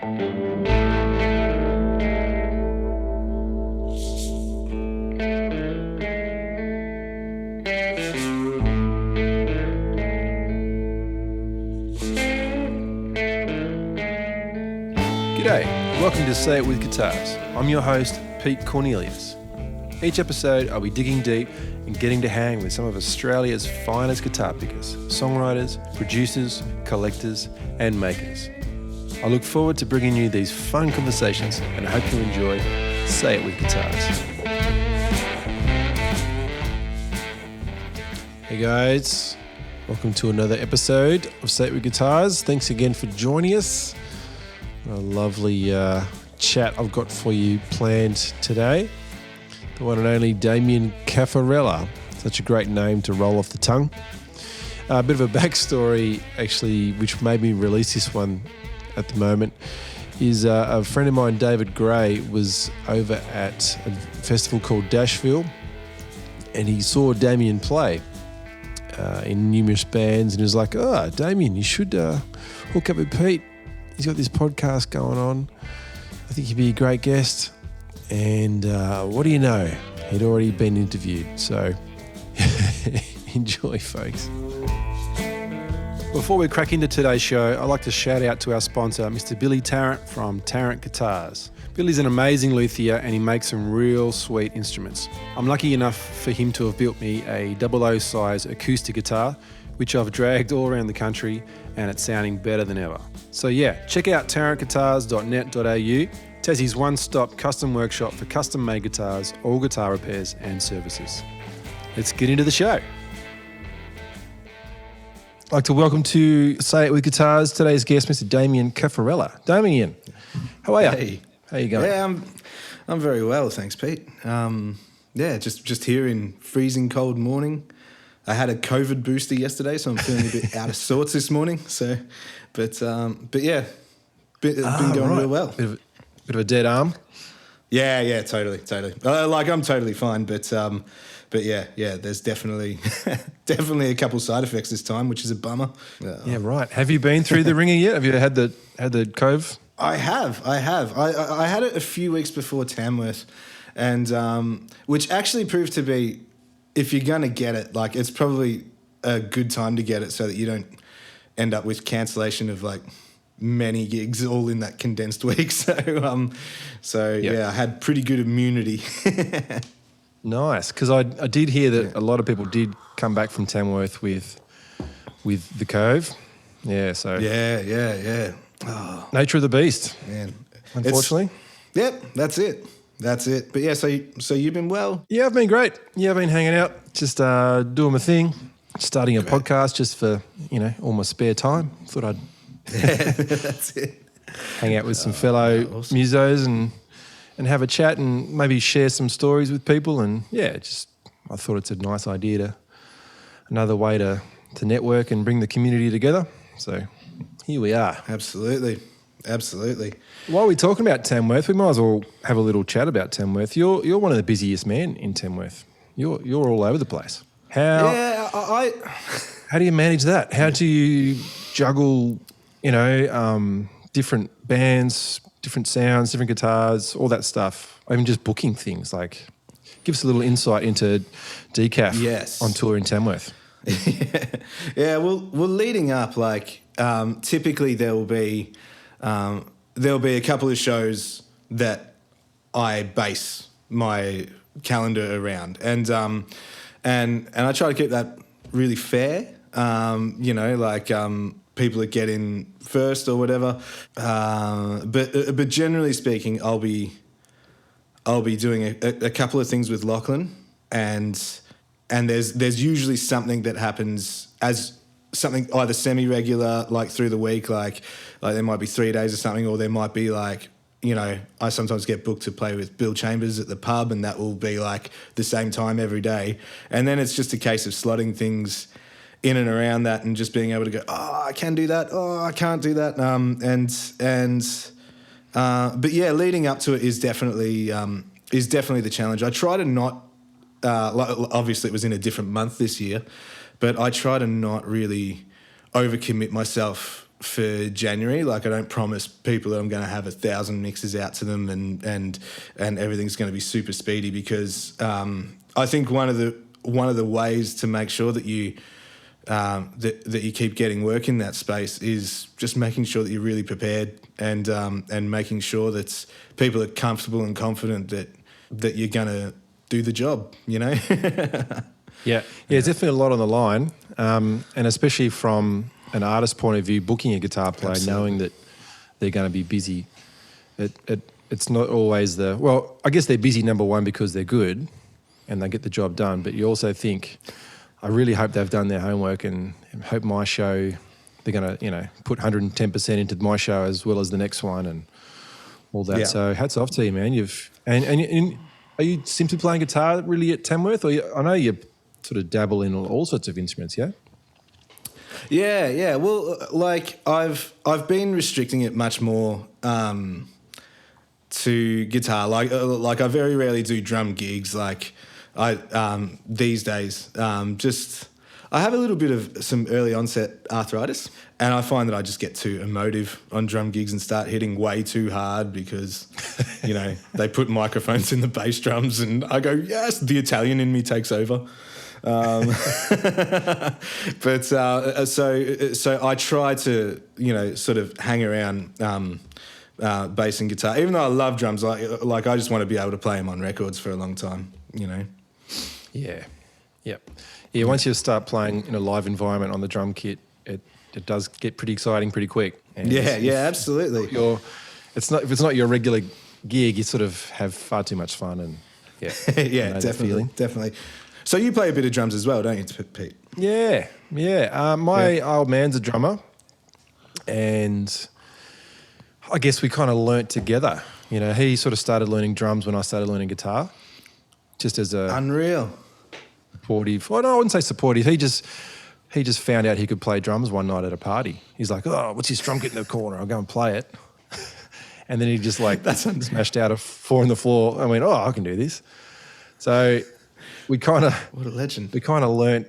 G'day, welcome to Say It With Guitars. I'm your host, Pete Cornelius. Each episode I'll be digging deep and getting to hang with some of Australia's finest guitar pickers, songwriters, producers, collectors and makers. I look forward to bringing you these fun conversations and I hope you enjoy Say It With Guitars. Hey guys, welcome to another episode of Say It With Guitars. Thanks again for joining us. A lovely chat I've got for you planned today. The one and only Damian Cafarella. Such a great name to roll off the tongue. A bit of a backstory, actually, which made me release this one at the moment, is a friend of mine, David Gray, was over at a festival called Dashville, and he saw Damian play in numerous bands, and he was like, "Oh, Damian, you should hook up with Pete. He's got this podcast going on. I think he'd be a great guest." And what do you know? He'd already been interviewed. So enjoy, folks. Before we crack into today's show, I'd like to shout out to our sponsor, Mr. Billy Tarrant from Tarrant Guitars. Billy's an amazing luthier and he makes some real sweet instruments. I'm lucky enough for him to have built me a 00 size acoustic guitar, which I've dragged all around the country and it's sounding better than ever. So yeah, check out tarrantguitars.net.au, Tassie's one-stop custom workshop for custom-made guitars, all guitar repairs and services. Let's get into the show. I'd like to welcome to Say It With Guitars today's guest, Mr. Damian Cafarella. Damian, how are you? Hey. How you going? Yeah, I'm very well, thanks, Pete. Just here in freezing cold morning. I had a COVID booster yesterday, so I'm feeling a bit out of sorts this morning. So, but yeah, been going real well. Bit of a dead arm. Yeah, totally. I'm totally fine, but yeah. There's definitely a couple side effects this time, which is a bummer. Yeah, right. Have you been through the ringer yet? Have you had the cove? I have. I had it a few weeks before Tamworth, and which actually proved to be, if you're going to get it, like, it's probably a good time to get it so that you don't end up with cancellation of, like, many gigs all in that condensed week. So, yeah, I had pretty good immunity. Nice, because I did hear that a lot of people did come back from Tamworth with the cove. Yeah, so... Yeah. Oh, nature of the beast, man. Unfortunately. Yep, that's it. But yeah, so you've been well? Yeah, I've been great. Yeah, I've been hanging out, just doing my thing, starting a podcast just for, all my spare time. Thought I'd that's it. Hang out with some fellow awesome. musos and have a chat and maybe share some stories with people. And yeah, I thought it's a nice idea another way to network and bring the community together. So here we are. Absolutely. While we're talking about Tamworth, we might as well have a little chat about Tamworth. You're one of the busiest men in Tamworth. You're all over the place. How do you manage that? How do you juggle, different bands, different sounds, different guitars, all that stuff? Or even just booking things. Like, give us a little insight into Decaf on tour in Tamworth. Yeah. Well, leading up, like, typically there'll be a couple of shows that I base my calendar around, and I try to keep that really fair. People that get in first or whatever. But generally speaking, I'll be doing a couple of things with Lachlan, and there's usually something that happens as something either semi-regular, like through the week, like there might be 3 days or something, or there might be like, I sometimes get booked to play with Bill Chambers at the pub, and that will be like the same time every day. And then it's just a case of slotting things in and around that and just being able to go, oh, I can do that, oh, I can't do that. But yeah, leading up to it is definitely the challenge. I try to not, obviously it was in a different month this year, but I try to not really overcommit myself for January. Like I don't promise people that I'm going to have 1,000 mixes out to them and everything's going to be super speedy, because I think one of the ways to make sure that you that you keep getting work in that space is just making sure that you're really prepared and making sure that people are comfortable and confident that you're going to do the job, you know? Yeah, there's definitely a lot on the line, and especially from an artist's point of view, booking a guitar player, Absolutely. knowing that they're going to be busy. It's not always I guess they're busy, number one, because they're good and they get the job done, but you also think, I really hope they've done their homework and hope my show, they're going to, put 110% into my show as well as the next one and all that. Yeah. So hats off to you, man. And are you simply playing guitar really at Tamworth? Or I know you sort of dabble in all sorts of instruments, yeah? Yeah. Well, like I've been restricting it much more to guitar. Like I very rarely do drum gigs. Like I these days I have a little bit of some early onset arthritis, and I find that I just get too emotive on drum gigs and start hitting way too hard because, they put microphones in the bass drums and I go, yes, the Italian in me takes over. But so I try to, sort of hang around bass and guitar, even though I love drums. Like I just want to be able to play them on records for a long time, Yeah. Yep. Yeah, once you start playing in a live environment on the drum kit, it does get pretty exciting pretty quick. And absolutely. If it's not your regular gig, you sort of have far too much fun and yeah, definitely. So you play a bit of drums as well, don't you, Pete? Yeah. My old man's a drummer, and I guess we kind of learnt together. He sort of started learning drums when I started learning guitar, just as a unreal. Supportive. Well, no, I wouldn't say supportive. He just found out he could play drums one night at a party. He's like, "Oh, what's his drum kit in the corner? I'll go and play it." And then he just smashed out a 4 on the floor. I went, "Oh, I can do this." So we kind of what a legend. We kind of learnt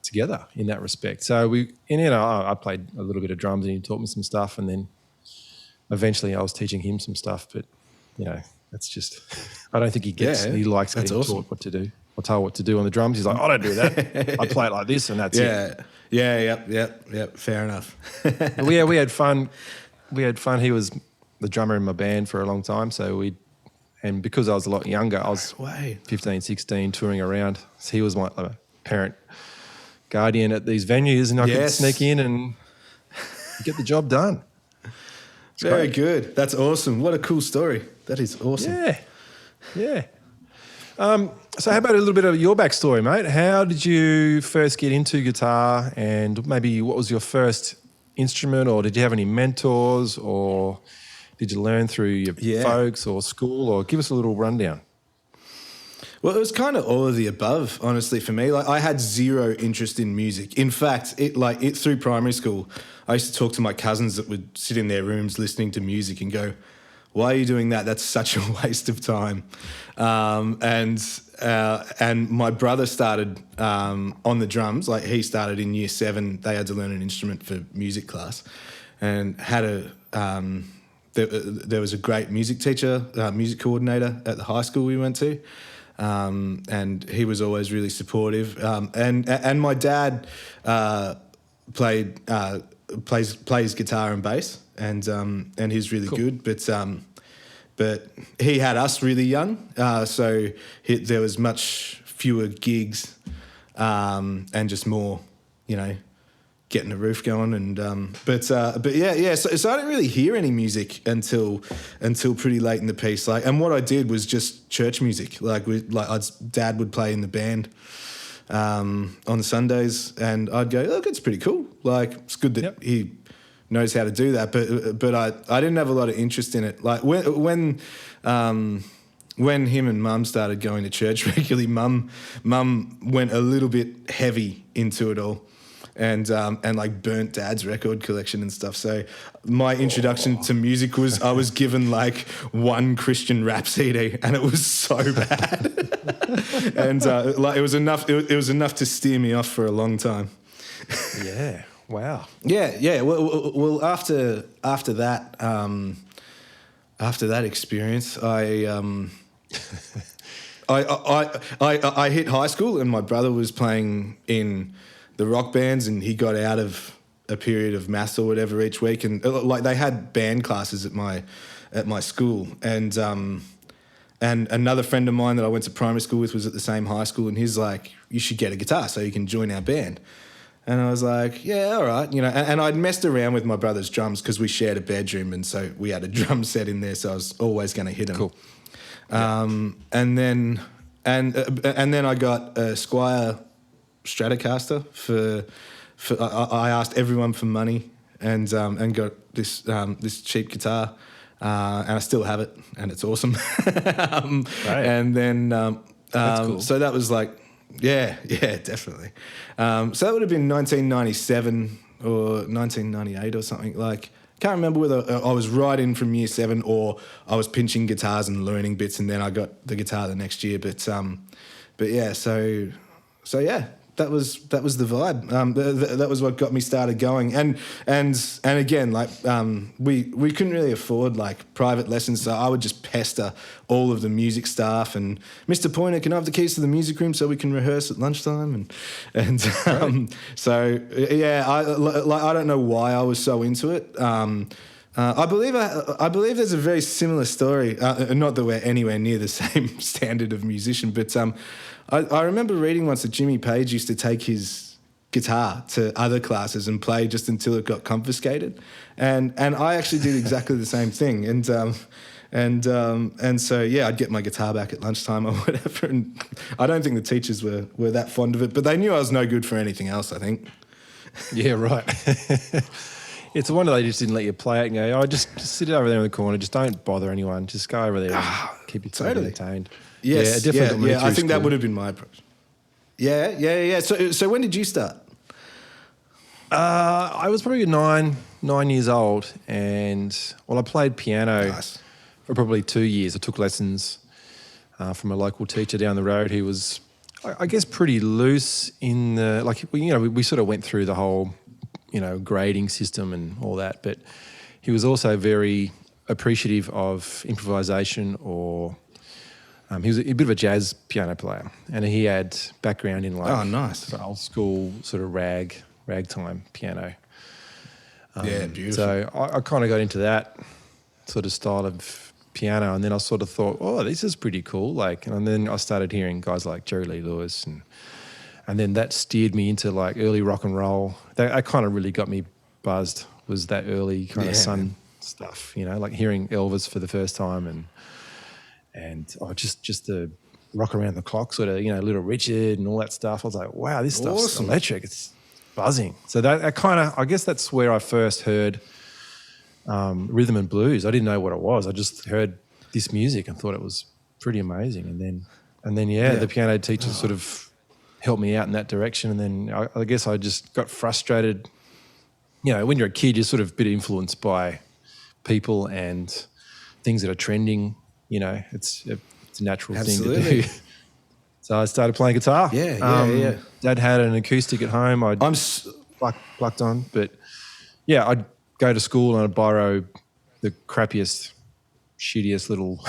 together in that respect. So I played a little bit of drums and he taught me some stuff, and then eventually I was teaching him some stuff. But that's just I don't think he gets. He likes getting taught what to do. I'll tell him what to do on the drums. He's like, I don't do that. I play it like this, and that's it. Yep. Fair enough. We had fun. He was the drummer in my band for a long time, and because I was a lot younger, I was 15, 16, touring around. So he was my parent guardian at these venues, and I could sneak in and get the job done. Very good. That's awesome. What a cool story. That is awesome. Yeah. So how about a little bit of your backstory, mate? How did you first get into guitar, and maybe what was your first instrument, or did you have any mentors, or did you learn through your folks or school, or give us a little rundown? Well, it was kind of all of the above, honestly, for me. Like I had zero interest in music. In fact, through primary school, I used to talk to my cousins that would sit in their rooms listening to music and go, "Why are you doing that? That's such a waste of time." And my brother started on the drums. Like he started in year 7. They had to learn an instrument for music class, and had there was a great music teacher, music coordinator at the high school we went to. And he was always really supportive. And my dad plays guitar and bass, and he's really good. But he had us really young, so there was much fewer gigs, and just more, getting the roof going. And but yeah. So I didn't really hear any music until pretty late in the piece. And what I did was just church music. Dad would play in the band on Sundays, and I'd go, "Look, it's pretty cool. Like it's good that he knows how to do that." But I didn't have a lot of interest in it. Like when him and Mum started going to church regularly, Mum went a little bit heavy into it all. And burnt Dad's record collection and stuff. So my introduction to music was I was given one Christian rap CD, and it was so bad. And it was enough. It was enough to steer me off for a long time. Yeah. Wow. Yeah. Well, after that experience, I hit high school, and my brother was playing in the rock bands, and he got out of a period of maths or whatever each week, and like they had band classes at my school, and another friend of mine that I went to primary school with was at the same high school, and he's like, "You should get a guitar so you can join our band." And I was like, "Yeah, all right," And I'd messed around with my brother's drums because we shared a bedroom, and so we had a drum set in there, so I was always going to hit him. Cool. And then I got a Squire Stratocaster for I asked everyone for money and got this cheap guitar, and I still have it, and it's awesome. Right. And then That's cool. So that was like, yeah, definitely. So that would have been 1997 or 1998 or something. Like, can't remember whether I was right in from year 7 or I was pinching guitars and learning bits, and then I got the guitar the next year. But yeah, so yeah, that was the vibe. That was what got me started going. And again, like we couldn't really afford like private lessons, so I would just pester all of the music staff and, "Mr. Pointer, can I have the keys to the music room so we can rehearse at lunchtime?" And so yeah, I don't know why I was so into it. I believe there's a very similar story. Not that we're anywhere near the same standard of musician, but I remember reading once that Jimmy Page used to take his guitar to other classes and play just until it got confiscated, and I actually did exactly the same thing. And so yeah, I'd get my guitar back at lunchtime or whatever. And I don't think the teachers were that fond of it, but they knew I was no good for anything else, I think. Yeah, right. It's a wonder they just didn't let you play it and go, "Oh, just sit over there in the corner. Just don't bother anyone. Just go over there and keep yourself Totally entertained." Yes, yeah, definitely. I think that would have been my approach. Yeah. So when did you start? I was probably 9 years old, and I played piano for probably 2 years. I took lessons from a local teacher down the road who was, I guess, pretty loose in the, like, we sort of went through the whole, grading system and all that, but he was also very appreciative of improvisation, or he was a bit of a jazz piano player, and he had background in old school sort of ragtime piano. Yeah, beautiful. So I kind of got into that sort of style of piano, and then I sort of thought, "Oh, this is pretty cool." Like, and then I started hearing guys like Jerry Lee Lewis, and then that steered me into like early rock and roll. That kind of really got me buzzed. Was that early kind of Sun stuff, like hearing Elvis for the first time, and just the rock around the clock sort of, Little Richard and all that stuff. I was like, wow, this stuff's awesome. Electric. It's buzzing. So that kind of, I guess that's where I first heard rhythm and blues. I didn't know what it was. I just heard this music and thought it was pretty amazing. And then the piano teacher sort of helped me out in that direction. And then I guess I just got frustrated. When you're a kid, you're sort of a bit influenced by people and things that are trending. It's a natural thing to do. So I started playing guitar. Yeah. Dad had an acoustic at home. I'm plucked on, but yeah, I'd go to school and I'd borrow the crappiest, shittiest little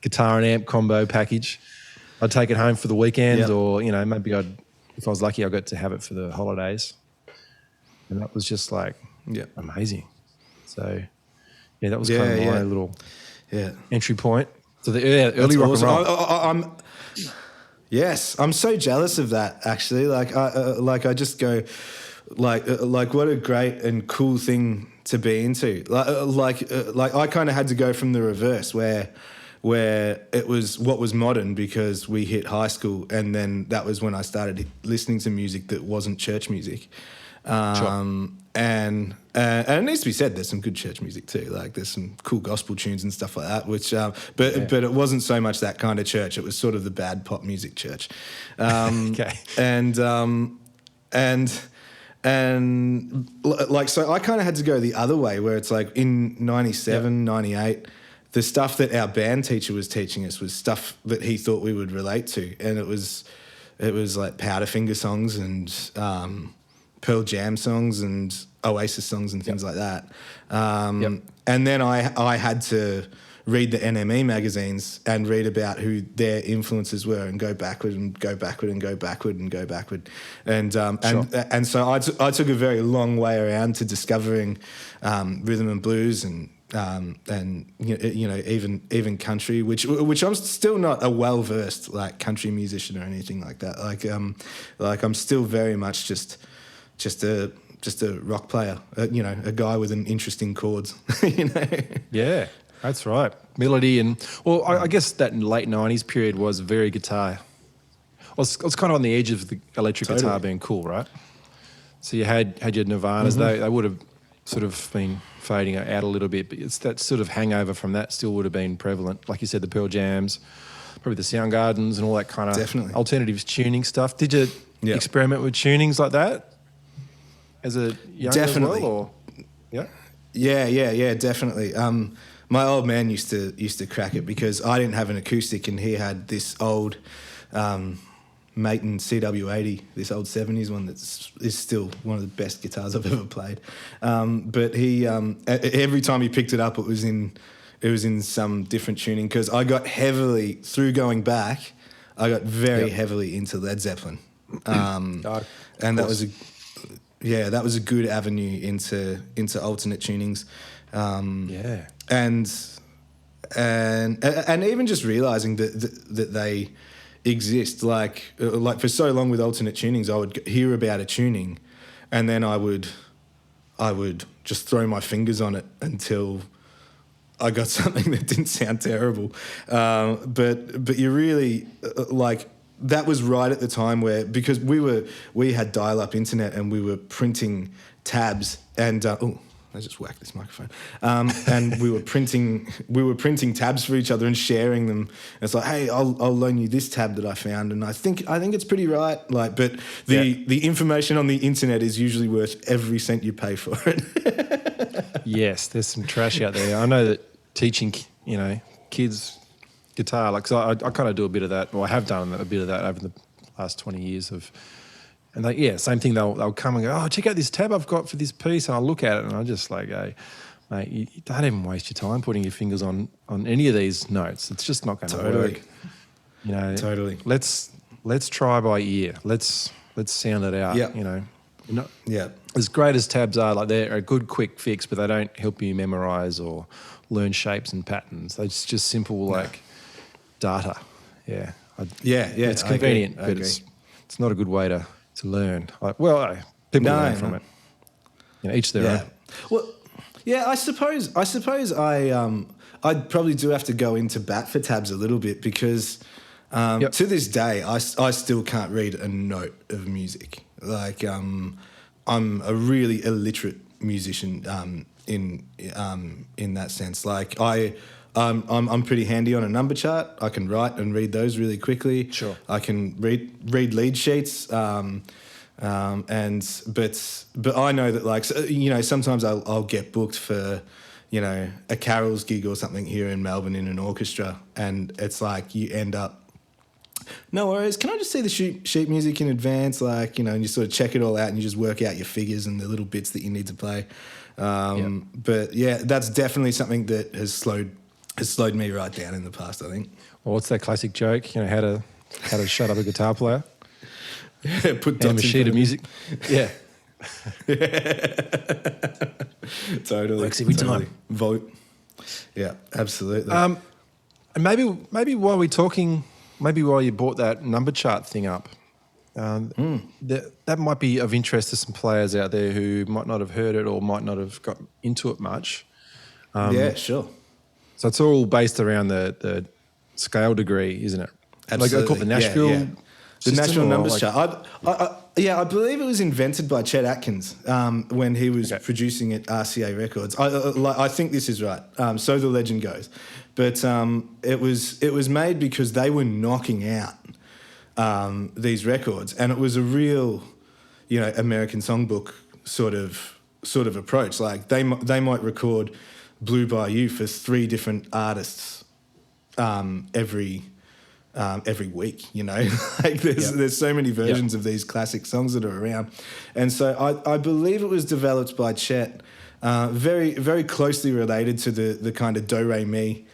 guitar and amp combo package. I'd take it home for the weekend, or maybe if I was lucky, I got to have it for the holidays, and that was just like amazing. So yeah, that was kind of my little entry point to the early rock and roll. I'm so jealous of that, actually. I just go, like what a great and cool thing to be into. Like I kind of had to go from the reverse, where it was what was modern because we hit high school, and then that was when I started listening to music that wasn't church music. And it needs to be said, there's some good church music too. Like there's some cool gospel tunes and stuff like that. Which, but it wasn't so much that kind of church. It was sort of the bad pop music church. And like, so I kind of had to go the other way, where it's like in 97, 98, the stuff that our band teacher was teaching us was stuff that he thought we would relate to, and it was like Powderfinger songs and Pearl Jam songs and Oasis songs and things like that. And then I had to read the NME magazines and read about who their influences were and go backward and go backward and go backward and go backward. And so I took a very long way around to discovering rhythm and blues and even country, which I'm still not a well-versed like country musician or anything like that. Like I'm still very much just a rock player, a guy with an interesting chords, Yeah, that's right. Melody and, well, I guess that late 90s period was very guitar. I was kind of on the edge of the electric guitar being cool, right? So you had your Nirvanas, they would have sort of been fading out a little bit, but it's that sort of hangover from that still would have been prevalent. Like you said, the Pearl Jams, probably the Soundgardens and all that kind of alternative tuning stuff. Did you experiment with tunings like that as a young as well? Or? Yeah, definitely. My old man used to crack it because I didn't have an acoustic and he had this old Maton CW80, this old 70s one is still one of the best guitars I've ever played. But he every time he picked it up, it was in some different tuning because I got heavily through going back. I got very heavily into Led Zeppelin, and that was a good avenue into alternate tunings. And even just realizing that they exist, like for so long with alternate tunings, I would hear about a tuning, and then I would just throw my fingers on it until I got something that didn't sound terrible. But you really like that was right at the time where because we had dial-up internet and we were printing tabs and I just whacked this microphone. And we were printing tabs for each other and sharing them. And it's like, hey, I'll loan you this tab that I found, and I think it's pretty right. Like, but the information on the internet is usually worth every cent you pay for it. Yes, there's some trash out there. I know that teaching, kids guitar, like, so I kind of do a bit of that, or I have done a bit of that over the last 20 years of. And same thing. They'll come and go, oh, check out this tab I've got for this piece. And I'll look at it and I just like go, mate, you don't even waste your time putting your fingers on any of these notes. It's just not going to work. Totally. Let's try by ear. Let's sound it out. Yeah. As great as tabs are, like they're a good quick fix, but they don't help you memorize or learn shapes and patterns. It's just simple like data. Yeah. It's convenient, but it's not a good way to learn. People learn from it. Each their own. Well, yeah, I suppose I'd probably do have to go into bat for tabs a little bit because to this day I still can't read a note of music. Like I'm a really illiterate musician in that sense. Like I'm pretty handy on a number chart. I can write and read those really quickly. Sure. I can read lead sheets. But I know that like sometimes I'll get booked for a carols gig or something here in Melbourne in an orchestra, and it's like you end up. No worries. Can I just see the sheet music in advance? Like and you sort of check it all out and you just work out your figures and the little bits that you need to play. But yeah, that's definitely something that has slowed me right down in the past, I think. Well, what's that classic joke? How to shut up a guitar player? Put dots in a sheet of music. Yeah. Totally. Works every time. Vote. Yeah, absolutely. And maybe while we're talking, while you brought that number chart thing up, that might be of interest to some players out there who might not have heard it or might not have got into it much. Yeah, sure. So it's all based around the scale degree, isn't it? Absolutely. Like I call it the Nashville. Yeah. The Nashville numbers chart. I believe it was invented by Chet Atkins when he was producing at RCA Records. I think this is right. So the legend goes, but it was made because they were knocking out these records, and it was a real, American songbook sort of approach. Like they might record Blue Bayou for 3 different artists every every week, you know. Like there's so many versions of these classic songs that are around. And so I believe it was developed by Chet, very, very closely related to the kind of do-re-mi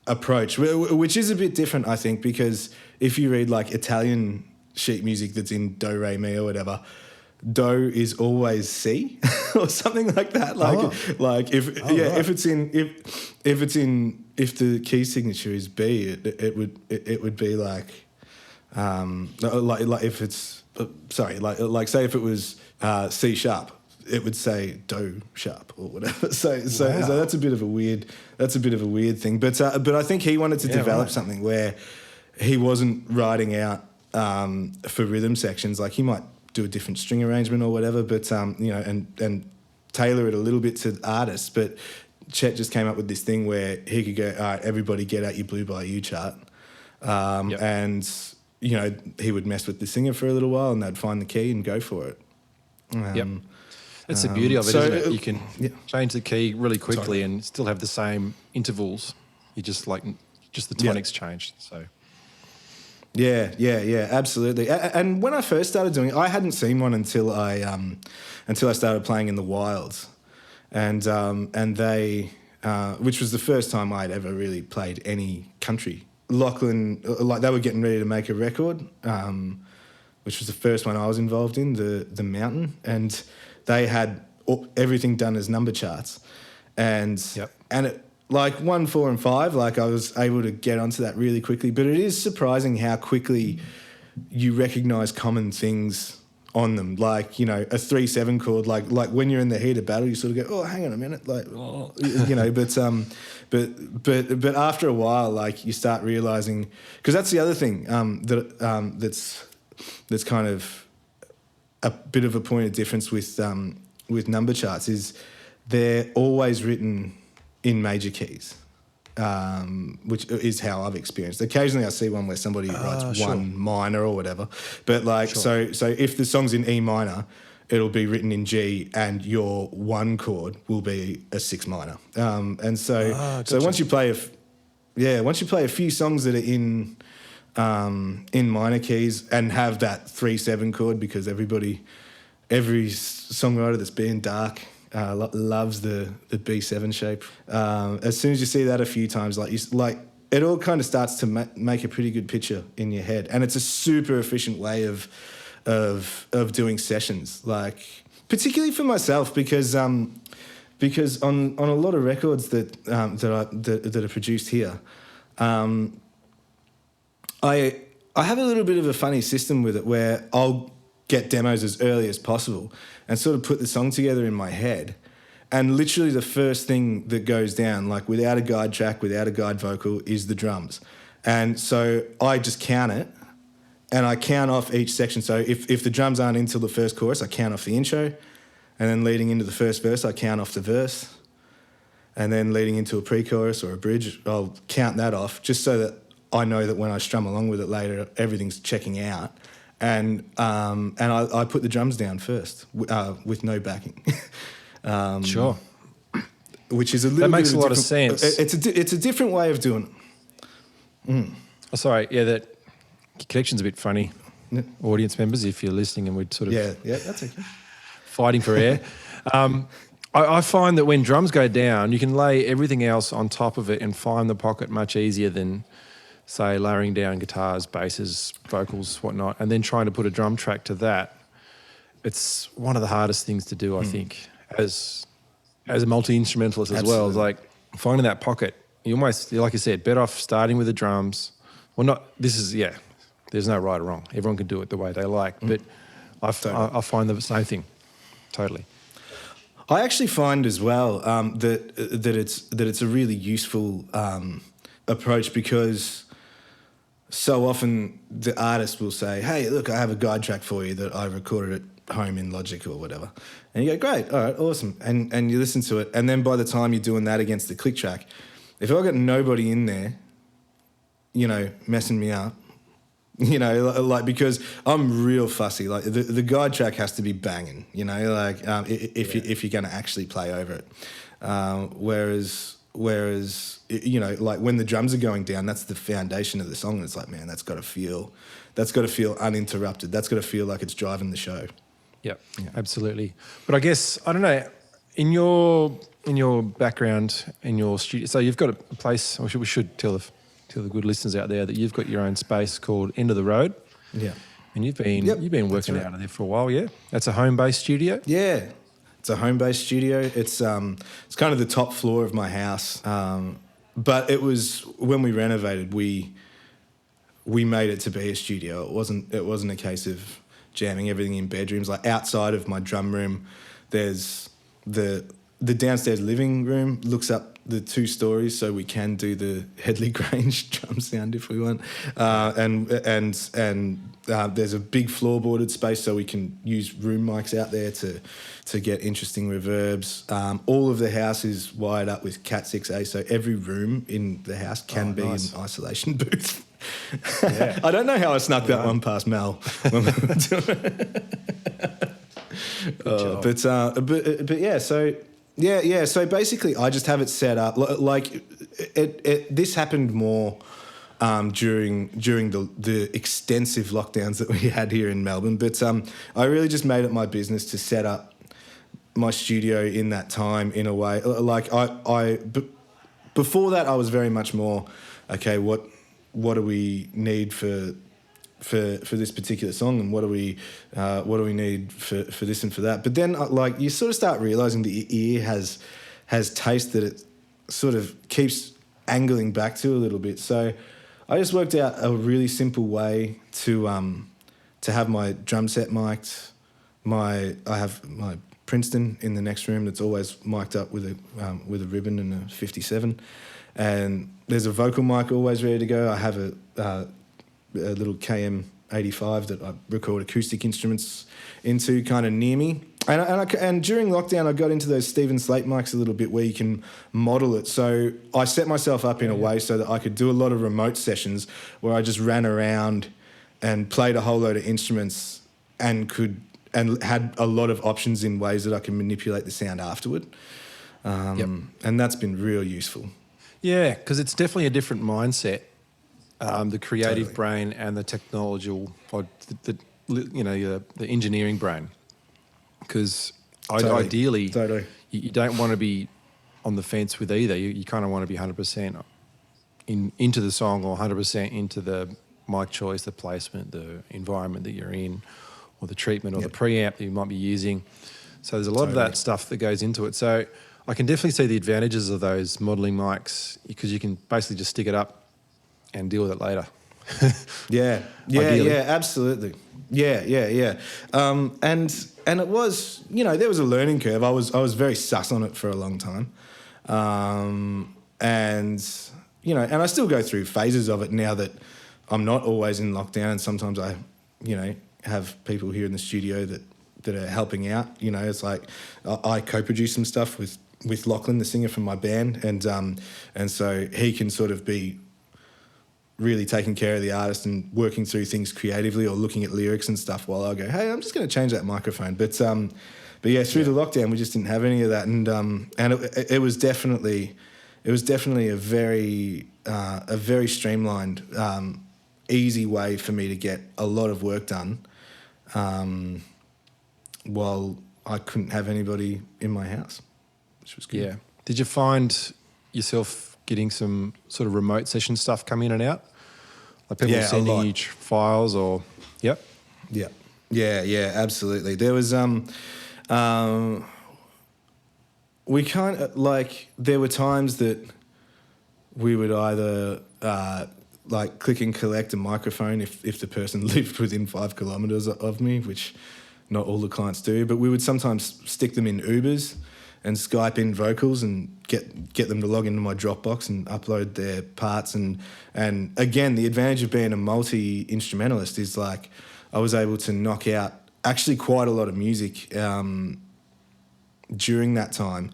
approach, which is a bit different, I think, because if you read like Italian sheet music that's in do-re-mi or whatever, do is always C or something like that. Like if the key signature is B, it would be like if it's like say if it was C sharp, it would say do sharp or whatever. So that's a bit of a weird thing. But I think he wanted to develop something where he wasn't writing out for rhythm sections. Like he might do a different string arrangement or whatever, but and tailor it a little bit to artists. But Chet just came up with this thing where he could go, all right, everybody get out your Blue Bayou chart, and he would mess with the singer for a little while, and they'd find the key and go for it. That's the beauty of it, isn't it? You can change the key really quickly and still have the same intervals. You just the tonics changed. So. Yeah, absolutely. And when I first started doing it, I hadn't seen one until I started playing in the Wildes, and they, which was the first time I'd ever really played any country. Lachlan, like they were getting ready to make a record, which was the first one I was involved in, the Mountain, and they had everything done as number charts, and it. Like 1, 4, and 5, like I was able to get onto that really quickly. But it is surprising how quickly you recognise common things on them. Like, a 3/7 chord. Like when you're in the heat of battle, you sort of go, oh, hang on a minute, like, But after a while, like you start realising, because that's the other thing that's kind of a bit of a point of difference with number charts is they're always written in major keys, which is how I've experienced. Occasionally I see one where somebody writes one minor or whatever, but so if the song's in E minor, it'll be written in G and your one chord will be a 6 minor. And so gotcha. once you play a few songs that are in minor keys and have that 3/7 chord, because every songwriter that's being dark loves the B7 shape. As soon as you see that a few times, it all kind of starts to make a pretty good picture in your head, and it's a super efficient way of doing sessions. Like particularly for myself, because on a lot of records that are produced here, I have a little bit of a funny system with it where I'll get demos as early as possible and sort of put the song together in my head. And literally the first thing that goes down, like without a guide track, without a guide vocal, is the drums. And so I just count it and I count off each section. So if the drums aren't until the first chorus, I count off the intro. And then leading into the first verse, I count off the verse. And then leading into a pre-chorus or a bridge, I'll count that off just so that I know that when I strum along with it later, everything's checking out. And I put the drums down first with no backing. Sure. Which is a little. That makes bit a lot of sense. It's a different way of doing it. Oh, sorry, that connection's a bit funny. Yeah. Audience members, if you're listening, and we're sort of that's okay. Fighting for air. I find that when drums go down, you can lay everything else on top of it and find the pocket much easier than, say, layering down guitars, basses, vocals, whatnot, and then trying to put a drum track to that. It's one of the hardest things to do, I think, as a multi-instrumentalist as well. It's like finding that pocket. You almost, like you said, better off starting with the drums. Well, there's no right or wrong. Everyone can do it the way they like, but I find the same thing, totally. I actually find as well that it's a really useful approach, because so often the artist will say, hey, look, I have a guide track for you that I recorded at home in Logic or whatever. And you go, great, all right, awesome. And you listen to it. And then by the time you're doing that against the click track, if I've got nobody in there, messing me up, because I'm real fussy. Like the guide track has to be banging, if you're going to actually play over it. Whereas Whereas, you know, like when the drums are going down, that's the foundation of the song. It's like, man, that's got to feel uninterrupted. That's got to feel like it's driving the show. Yep, yeah, absolutely. But I guess, I don't know, in your background, in your studio, so you've got a place, or we should tell the good listeners out there that you've got your own space called End of the Road. Yeah. And you've been working out of there for a while, yeah? That's a home-based studio? Yeah. It's a home-based studio. It's kind of the top floor of my house. But it was, when we renovated, we made it to be a studio. It wasn't a case of jamming everything in bedrooms. Like outside of my drum room, there's the downstairs living room looks up the 2 stories, so we can do the Headley Grange drum sound if we want. And there's a big floorboarded space, so we can use room mics out there to get interesting reverbs. All of the house is wired up with Cat 6A, so every room in the house can be an isolation booth. Yeah. I don't know how I snuck that one past Mel. When we were doing it. But yeah, so. Yeah. So basically, I just have it set up like this happened more during the extensive lockdowns that we had here in Melbourne. But I really just made it my business to set up my studio in that time in a way. Like before that, I was very much more okay. What do we need for this particular song, and what do we need for this and for that? But then like you sort of start realizing that your ear has taste that it sort of keeps angling back to a little bit. So I just worked out a really simple way to have my drum set mic'd. I have my Princeton in the next room that's always mic'd up with a ribbon and a 57, and there's a vocal mic always ready to go. I have a little KM85 that I record acoustic instruments into kind of near me. And during lockdown, I got into those Stephen Slate mics a little bit where you can model it. So I set myself up in a way so that I could do a lot of remote sessions where I just ran around and played a whole load of instruments and had a lot of options in ways that I can manipulate the sound afterward. And that's been real useful. Yeah, because it's definitely a different mindset. The creative brain and the technological, or the engineering brain. Because ideally, you don't want to be on the fence with either. You kind of want to be 100% into the song, or 100% into the mic choice, the placement, the environment that you're in, or the treatment, or the preamp that you might be using. So there's a lot of that stuff that goes into it. So I can definitely see the advantages of those modelling mics, because you can basically just stick it up and deal with it later. Yeah, absolutely. Yeah. And it was, there was a learning curve. I was very sus on it for a long time. And I still go through phases of it now that I'm not always in lockdown, and sometimes I, have people here in the studio that are helping out. It's like I co-produce some stuff with Lachlan, the singer from my band, and so he can sort of be really taking care of the artist and working through things creatively, or looking at lyrics and stuff, while I go, hey, I'm just going to change that microphone. But yeah, through the lockdown, we just didn't have any of that, and it was definitely a very streamlined, easy way for me to get a lot of work done, while I couldn't have anybody in my house, which was good. Yeah. Did you find yourself getting some sort of remote session stuff come in and out? Like people sending you files, or... Yep. Yeah, absolutely. There was... we kind of... Like, there were times that we would either... click and collect a microphone if the person lived within 5 kilometres of me, which not all the clients do, but we would sometimes stick them in Ubers and Skype in vocals and get them to log into my Dropbox and upload their parts. And again, the advantage of being a multi-instrumentalist is like I was able to knock out actually quite a lot of music during that time.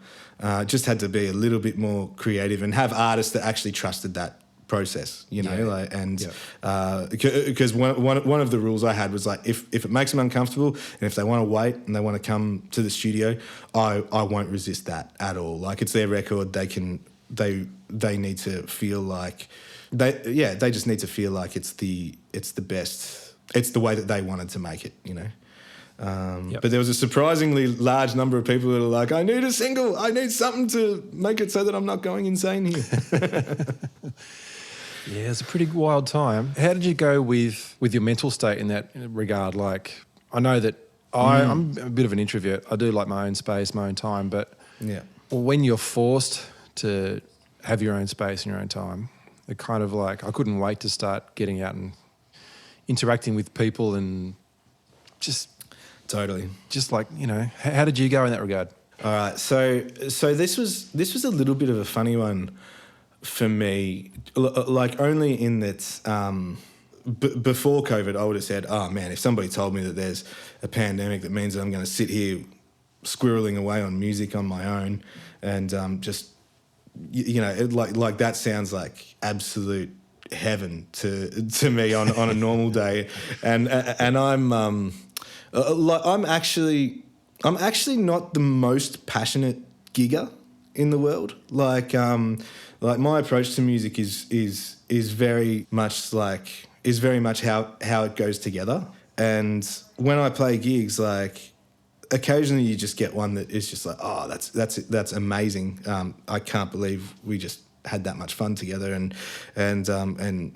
Just had to be a little bit more creative and have artists that actually trusted that process, because one of the rules I had was like, if it makes them uncomfortable and if they want to wait and they want to come to the studio, I won't resist that at all. Like, it's their record, they can they need to feel like they just need to feel like it's the best. It's the way that they wanted to make it, you know. But there was a surprisingly large number of people that are like, I need a single, I need something to make it so that I'm not going insane here. Yeah, it's a pretty wild time. How did you go with your mental state in that regard? Like, I know that I'm a bit of an introvert. I do like my own space, my own time, but when you're forced to have your own space and your own time, it kind of like, I couldn't wait to start getting out and interacting with people and just like, you know, how did you go in that regard? All right, so this was a little bit of a funny one for me, like only in that before COVID, I would have said, oh man, if somebody told me that there's a pandemic that means that I'm going to sit here squirreling away on music on my own and just, you know, like that sounds like absolute heaven to me on a normal day, and I'm actually not the most passionate gigger in the world. Like my approach to music is very much how it goes together. And when I play gigs, like occasionally you just get one that is just like, oh, that's amazing. I can't believe we just had that much fun together, and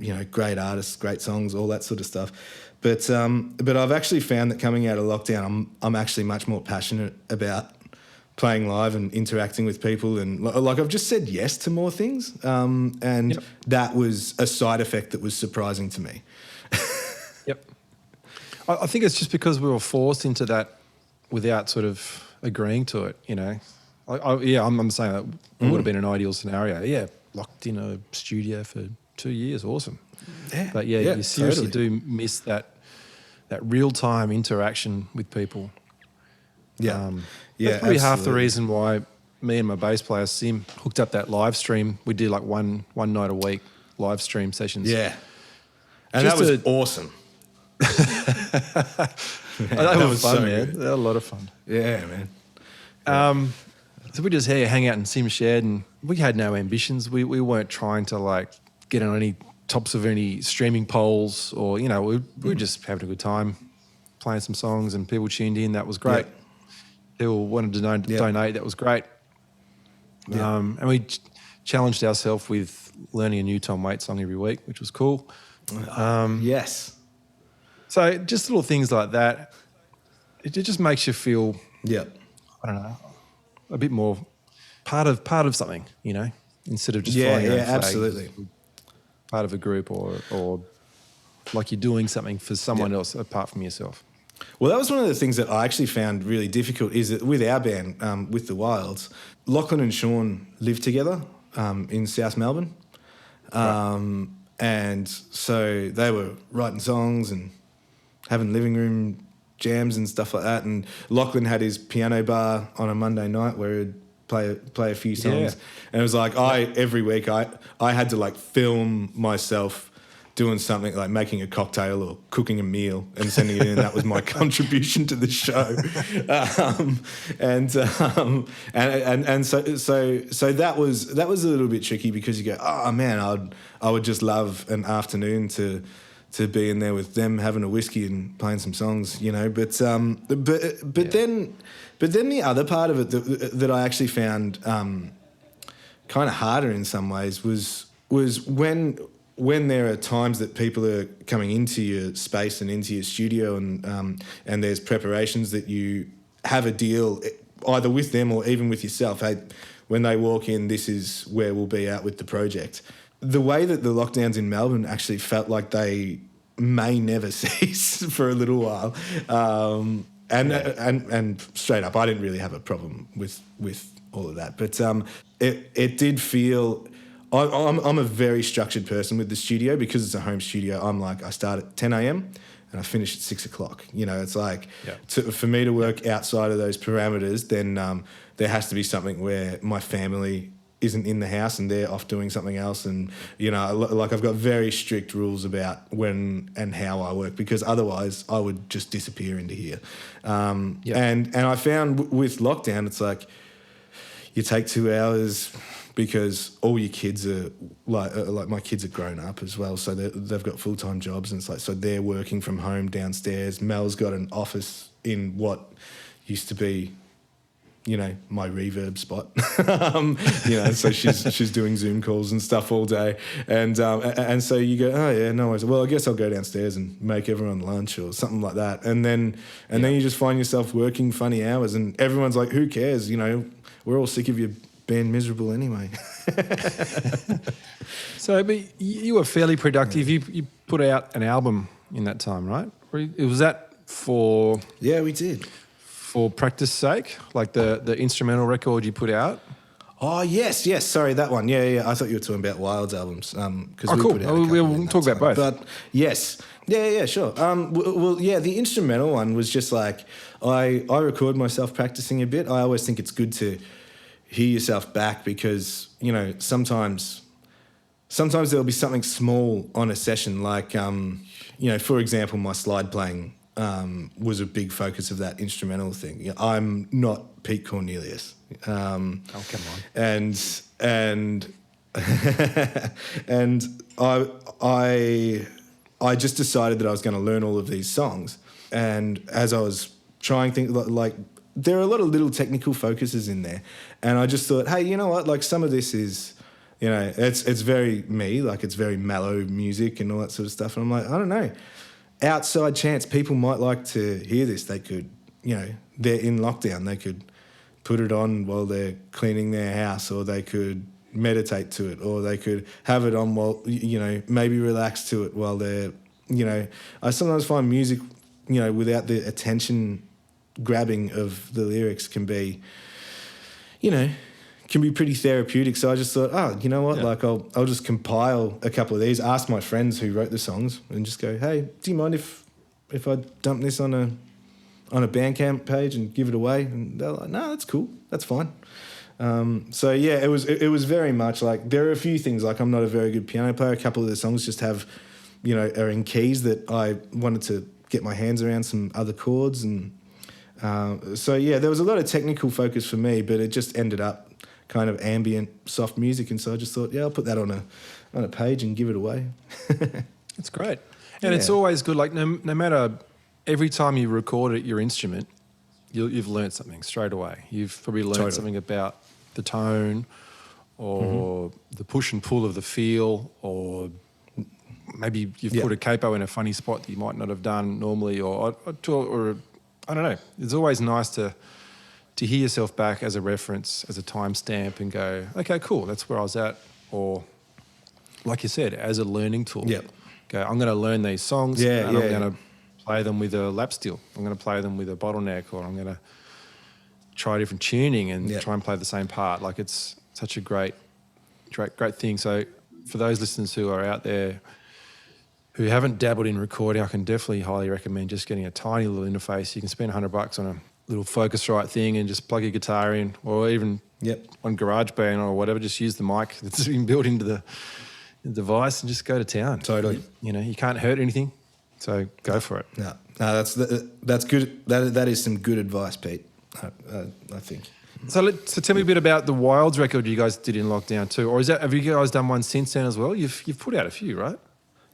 you know, great artists, great songs, all that sort of stuff. But I've actually found that coming out of lockdown, I'm actually much more passionate about playing live and interacting with people, and like I've just said yes to more things, and that was a side effect that was surprising to me. Yep. I think it's just because we were forced into that without sort of agreeing to it, you know. I'm saying that it would have been an ideal scenario. Yeah, locked in a studio for 2 years, awesome. Yeah, but you seriously do miss that real-time interaction with people. Yeah, that's probably half the reason why me and my bass player Sim hooked up that live stream. We did like one night a week live stream sessions. Yeah, and just that was awesome. That was fun, man. They were a lot of fun. Yeah, man. So we just hang out in Sim Shed, and we had no ambitions. We weren't trying to like get on any tops of any streaming polls, or, you know, we were just having a good time playing some songs, and people tuned in. That was great. Yep. People wanted to donate. That was great. Yep. And we challenged ourselves with learning a new Tom Waits song every week, which was cool. Yes. So just little things like that. It just makes you feel, I don't know, a bit more part of something, you know, instead of just flying your own flag. Absolutely. Part of a group, or like you're doing something for someone else apart from yourself. Well, that was one of the things that I actually found really difficult, is that with our band, with the Wildes, Lachlan and Sean lived together in South Melbourne. And so they were writing songs and having living room jams and stuff like that. And Lachlan had his piano bar on a Monday night where he'd play a few songs. Yeah. And it was like every week I had to like film myself doing something like making a cocktail or cooking a meal and sending it in. That was my contribution to the show. So that was a little bit tricky, because you go, oh man, I would just love an afternoon to be in there with them having a whiskey and playing some songs, you know. But then the other part of it that I actually found kind of harder in some ways was when there are times that people are coming into your space and into your studio, and there's preparations that you have a deal either with them or even with yourself. Hey, when they walk in, this is where we'll be at with the project. The way that the lockdowns in Melbourne actually felt like they may never cease for a little while. And straight up, I didn't really have a problem with all of that. But it did feel... I'm a very structured person with the studio, because it's a home studio. I'm like, I start at 10 a.m. and I finish at 6 o'clock. You know, it's like for me to work outside of those parameters, then there has to be something where my family isn't in the house and they're off doing something else. And, you know, like I've got very strict rules about when and how I work, because otherwise I would just disappear into here. And I found with lockdown, it's like you take 2 hours, because all your kids are like my kids are grown up as well, so they've got full-time jobs, and it's like, so they're working from home downstairs. Mel's got an office in what used to be, you know, my reverb spot. You know, so she's doing Zoom calls and stuff all day, and so you go, oh yeah, no worries. Well, I guess I'll go downstairs and make everyone lunch or something like that, and then you just find yourself working funny hours, and everyone's like, who cares? You know, we're all sick of you being miserable anyway. So, but you were fairly productive. You put out an album in that time, right? Was that for? Yeah, we did. For practice sake, like the instrumental record you put out? Oh, yes. Sorry, that one. Yeah. I thought you were talking about Wildes albums. Cause cool. Put out We'll talk about both. But yes. Yeah, sure. Well, yeah, the instrumental one was just like, I record myself practicing a bit. I always think it's good to hear yourself back because, you know, sometimes there'll be something small on a session, like, you know, for example, my slide playing was a big focus of that instrumental thing. You know, I'm not Pete Cornelius. Oh, come on. And and I just decided that I was going to learn all of these songs. And as I was trying things, like there are a lot of little technical focuses in there. And I just thought, hey, you know what? Like some of this is, you know, it's very me, like it's very mellow music and all that sort of stuff. And I'm like, I don't know. Outside chance, people might like to hear this. They could, you know, they're in lockdown. They could put it on while they're cleaning their house, or they could meditate to it, or they could have it on while, you know, maybe relax to it while they're, you know. I sometimes find music, you know, without the attention grabbing of the lyrics can be, you know, can be pretty therapeutic. So I just thought, oh, you know what, like I'll just compile a couple of these, ask my friends who wrote the songs and just go, hey, do you mind if I dump this on a Bandcamp page and give it away? And they're like, no, that's cool, that's fine. So yeah, it was very much like, there are a few things, like I'm not a very good piano player. A couple of the songs just have, you know, are in keys that I wanted to get my hands around some other chords. And so yeah, there was a lot of technical focus for me, but it just ended up kind of ambient, soft music, and so I just thought, yeah, I'll put that on a page and give it away. That's great. And it's always good, like no matter, every time you record your instrument, you've learned something straight away. You've probably learned something about the tone or the push and pull of the feel, or maybe you've put a capo in a funny spot that you might not have done normally, or I don't know. It's always nice to hear yourself back as a reference, as a timestamp, and go, okay, cool, that's where I was at. Or, like you said, as a learning tool. Yep. Go, I'm going to learn these songs, and I'm going to play them with a lap steel. I'm going to play them with a bottleneck, or I'm going to try different tuning and try and play the same part. Like, it's such a great thing. So for those listeners who are out there who haven't dabbled in recording, I can definitely highly recommend just getting a tiny little interface. You can spend $100 on a little Focusrite thing and just plug your guitar in, or even on GarageBand or whatever, just use the mic that's been built into the device and just go to town. Totally. You know, you can't hurt anything, so go for it. No, that's good. That is some good advice, Pete, I think. So tell me a bit about the Wildes record you guys did in lockdown too, or have you guys done one since then as well? You've put out a few, right?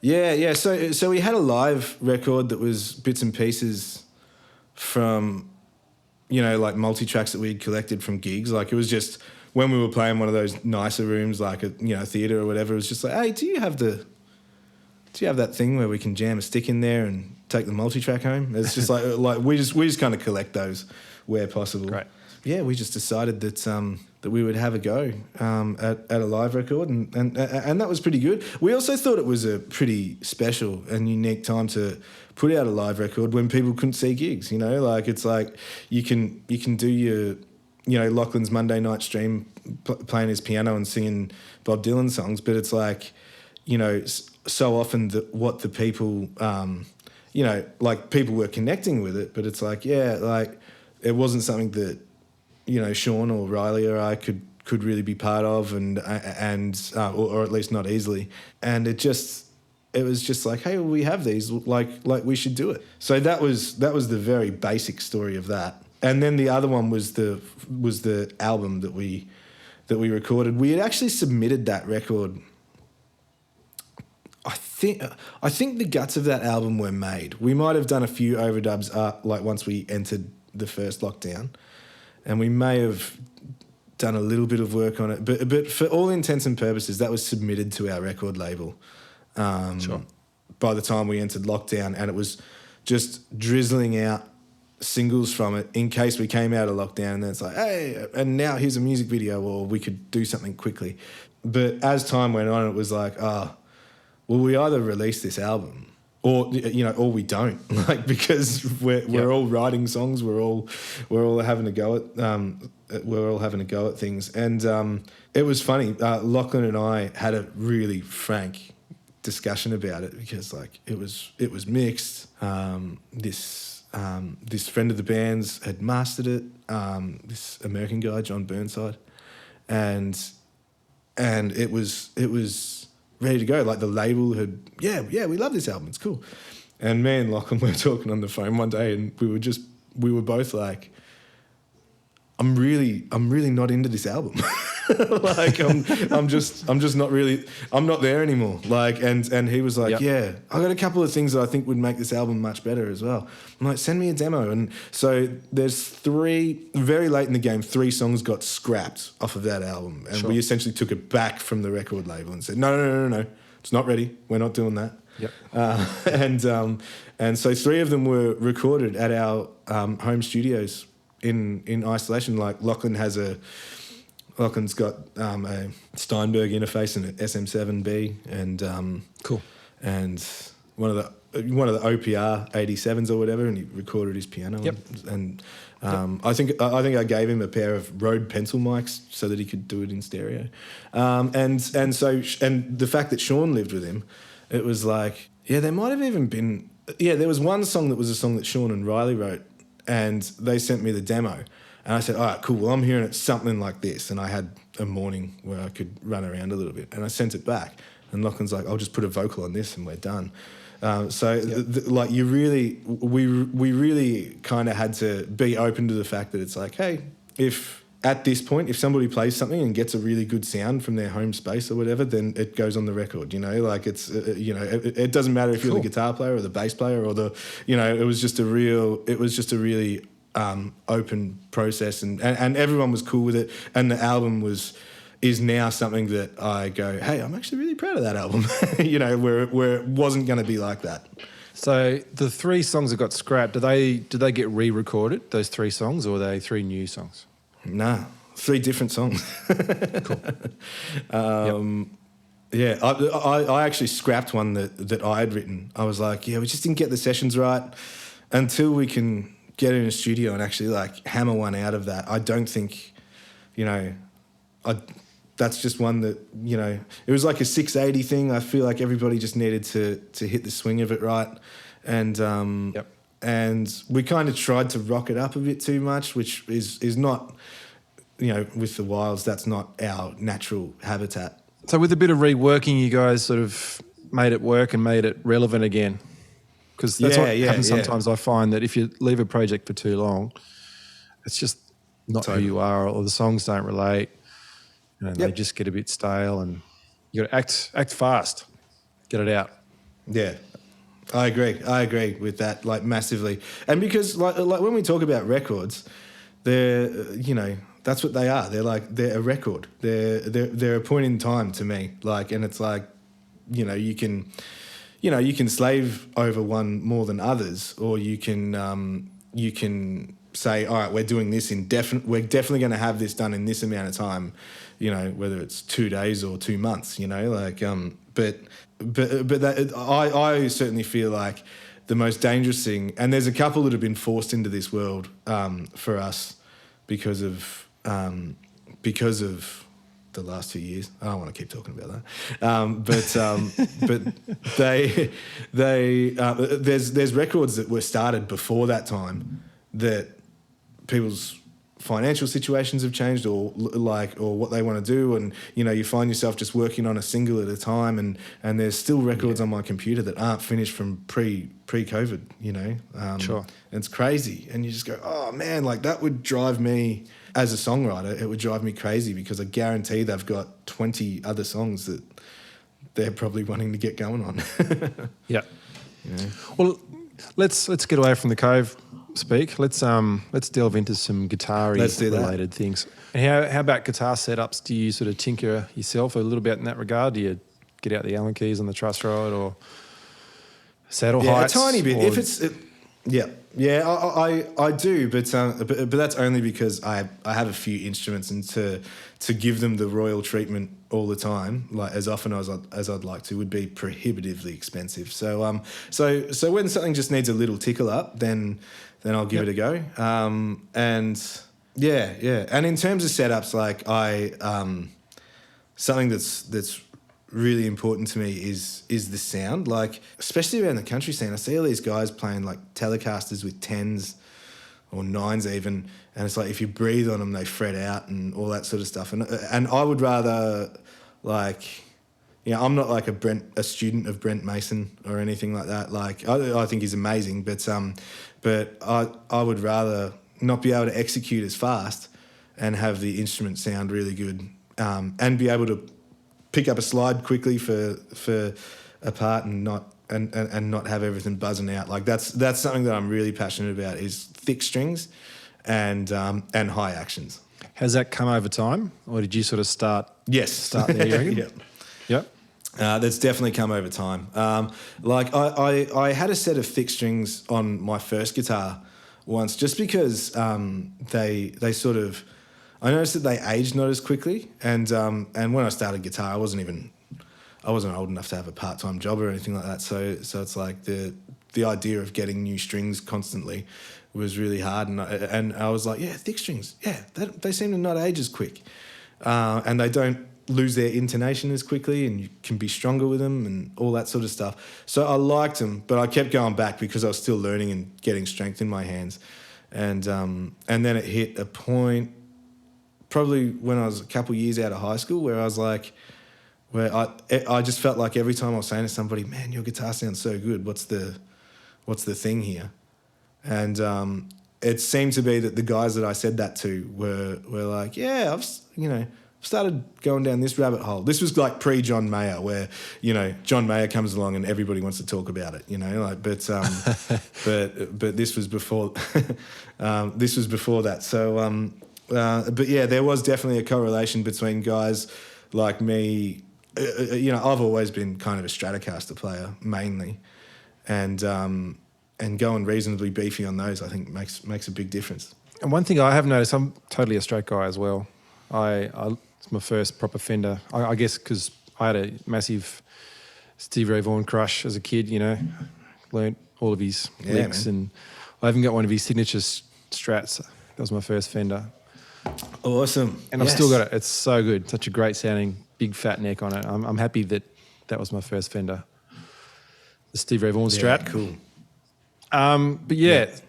Yeah. So we had a live record that was bits and pieces from, you know, like multi-tracks that we'd collected from gigs. Like, it was just when we were playing one of those nicer rooms, like a theatre or whatever, it was just like, hey, do you have that thing where we can jam a stick in there and take the multi-track home? It's just like we just kind of collect those where possible. Great. Yeah, we just decided that we would have a go at a live record, and that was pretty good. We also thought it was a pretty special and unique time to put out a live record when people couldn't see gigs. You know, like, it's like you can do your, you know, Lachlan's Monday night stream playing his piano and singing Bob Dylan songs, but it's like, you know, so often what the people, you know, like, people were connecting with it, but it's like, yeah, like, it wasn't something that, you know, Sean or Riley or I could really be part of, and or at least not easily. And it was just like, hey, well, we have these, like we should do it. So that was the very basic story of that. And then the other one was the album that we that we recorded. We had actually submitted that record. I think the guts of that album were made. We might have done a few overdubs like once we entered the first lockdown, and we may have done a little bit of work on it. But for all intents and purposes, that was submitted to our record label. Sure. By the time we entered lockdown, and it was just drizzling out singles from it in case we came out of lockdown, and then it's like, hey, and now here's a music video, or we could do something quickly. But as time went on, it was like, well, we either release this album or we don't, like, because we're all writing songs, we're all having a go at things, and it was funny. Lachlan and I had a really frank discussion about it because, like, it was mixed. This friend of the band's had mastered it. This American guy, John Burnside, and it was ready to go. Like, the label had, we love this album, it's cool. And me and Lachlan were talking on the phone one day, and we were both like, I'm really not into this album. Like, I'm just not really, I'm not there anymore. Like, and he was like, I got a couple of things that I think would make this album much better as well. I'm like, send me a demo. And so there's very late in the game, 3 songs got scrapped off of that album. And we essentially took it back from the record label and said, no, it's not ready. We're not doing that. Yep. And so 3 of them were recorded at our home studios in isolation. Like, Lachlan's got a Steinberg interface and an SM7B, and cool, and one of the OPR 87s or whatever, and he recorded his piano. Yep. And I think I gave him a pair of Rode pencil mics so that he could do it in stereo. And the fact that Sean lived with him, it was like, there might have even been, there was one song that was a song that Sean and Riley wrote, and they sent me the demo. And I said, all right, cool, well, I'm hearing it something like this. And I had a morning where I could run around a little bit. And I sent it back. And Lachlan's like, I'll just put a vocal on this and we're done. We really kind of had to be open to the fact that it's like, hey, if at this point, if somebody plays something and gets a really good sound from their home space or whatever, then it goes on the record, like it's, it doesn't matter if you're the guitar player or the bass player or it was just a really open process, and everyone was cool with it, and the album is now something that I go, hey, I'm actually really proud of that album. Where it wasn't going to be like that. So the 3 songs that got scrapped, did they get re-recorded, those 3 songs, or are they 3 new songs? Nah, 3 different songs. Cool. Yeah, I actually scrapped one that I had written. I was like, we just didn't get the sessions right. Until we can get in a studio and actually, like, hammer one out of that, I don't think, that's just one that, it was like a 680 thing. I feel like everybody just needed to hit the swing of it right. And and we kind of tried to rock it up a bit too much, which is not, with the Wildes, that's not our natural habitat. So with a bit of reworking, you guys sort of made it work and made it relevant again? Because that's what happens sometimes. I find that if you leave a project for too long, it's just not who you are, or the songs don't relate. They just get a bit stale, and you got to act fast, get it out. Yeah, I agree with that, like, massively. And because like when we talk about records, they're that's what they are. They're a record. They're a point in time to me. Like, and it's like, you can slave over one more than others, or you can say, all right, we're doing this we're definitely going to have this done in this amount of time, whether it's 2 days or 2 months, but that, I certainly feel like the most dangerous thing, and there's a couple that have been forced into this world for us because of the last 2 years. I don't want to keep talking about that. But there's records that were started before that time that people's financial situations have changed, or what they want to do, and you find yourself just working on a single at a time, and there's still records on my computer that aren't finished from pre-COVID. Sure. And it's crazy, and you just go, oh man, like, that would drive me as a songwriter, it would drive me crazy because I guarantee they've got 20 other songs that they're probably wanting to get going on. Yeah. You know? Well, let's get away from the cove speak. Let's delve into some guitar-y related things. And how about guitar setups? Do you sort of tinker yourself a little bit in that regard? Do you get out the Allen keys on the truss rod or saddle heights? A tiny bit. If it's I do, but that's only because I have a few instruments, and to give them the royal treatment all the time, like as often as I'd like to, would be prohibitively expensive. So so when something just needs a little tickle up, then I'll give it a go. And and in terms of setups, like something that's really important to me is the sound, like especially around the country scene. I see all these guys playing like Telecasters with 10s or 9s even, and it's like if you breathe on them they fret out and all that sort of stuff, and I would rather, like, I'm not like a student of Brent Mason or anything like that. Like I think he's amazing, but I would rather not be able to execute as fast and have the instrument sound really good, and be able to pick up a slide quickly for a part and not have everything buzzing out. Like that's something that I'm really passionate about, is thick strings and high actions. Has that come over time, or did you sort of start there? You reckon? Yep. That's definitely come over time. Like I had a set of thick strings on my first guitar once, just because they sort of, I noticed that they aged not as quickly, and when I started guitar, I wasn't old enough to have a part-time job or anything like that. So it's like the idea of getting new strings constantly was really hard, and I was like, thick strings, they seem to not age as quick, and they don't lose their intonation as quickly, and you can be stronger with them and all that sort of stuff. So I liked them, but I kept going back because I was still learning and getting strength in my hands, and then it hit a point, probably when I was a couple of years out of high school, where I was like, where I just felt like every time I was saying to somebody, "Man, your guitar sounds so good. What's the thing here?" And it seemed to be that the guys that I said that to were like, "Yeah, I've started going down this rabbit hole." This was like pre John Mayer, where John Mayer comes along and everybody wants to talk about it, but this was before that. So but yeah, there was definitely a correlation between guys like me. I've always been kind of a Stratocaster player mainly, and going reasonably beefy on those, I think makes a big difference. And one thing I have noticed, I'm totally a Strat guy as well. It's my first proper Fender, I guess, because I had a massive Stevie Ray Vaughan crush as a kid. Learnt all of his licks, and I even got one of his signature Strats. That was my first Fender. Awesome. And I've still got it. It's so good. Such a great sounding, big fat neck on it. I'm happy that was my first Fender. The Steve Ray Vaughan Strat. Cool. But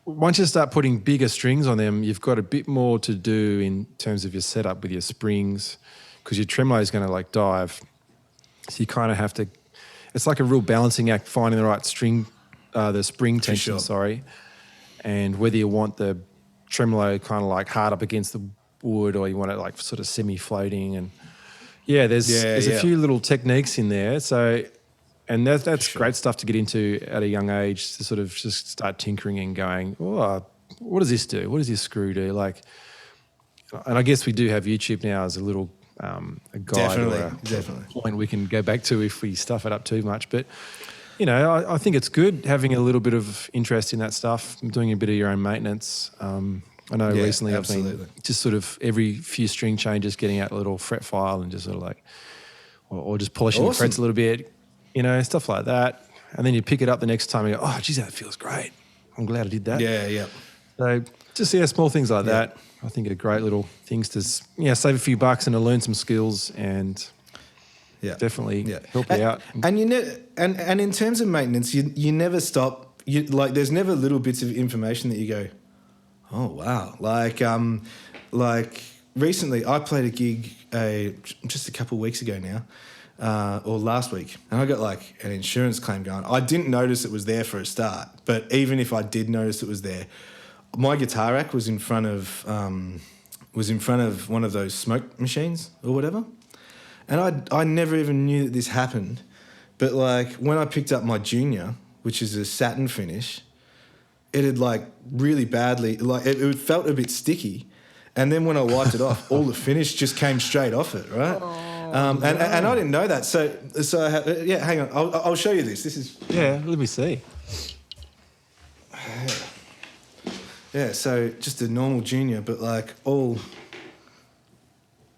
once you start putting bigger strings on them, you've got a bit more to do in terms of your setup with your springs, because your tremolo is going to like dive. So you kind of have to, it's like a real balancing act, finding the right string, the spring tension, and whether you want the tremolo kind of like hard up against the wood, or you want it like sort of semi-floating, and there's a few little techniques in there. So, and that's great stuff to get into at a young age, to sort of just start tinkering and going, oh, what does this do? What does this screw do? Like, and I guess we do have YouTube now as a little a guide or a point we can go back to if we stuff it up too much, but. I think it's good having a little bit of interest in that stuff, doing a bit of your own maintenance. I know recently I've been just sort of every few string changes, getting out a little fret file and just sort of like, or just polishing the frets a little bit, stuff like that. And then you pick it up the next time and you go, oh, geez, that feels great. I'm glad I did that. Yeah. So just, small things like that, I think are great little things to, save a few bucks and to learn some skills and... definitely help you out. And and in terms of maintenance, you never stop. There's never little bits of information that you go, oh wow. Like recently, I played a gig just a couple of weeks ago now, or last week, and I got like an insurance claim going. I didn't notice it was there for a start, but even if I did notice it was there, my guitar rack was in front of one of those smoke machines or whatever, and I never even knew that this happened, but like when I picked up my Junior, which is a satin finish, it had like really badly, like it felt a bit sticky, and then when I wiped it off, all the finish just came straight off it, right? And I didn't know that, so I hang on, I'll show you this. This is let me see. Yeah, so just a normal Junior, but like all.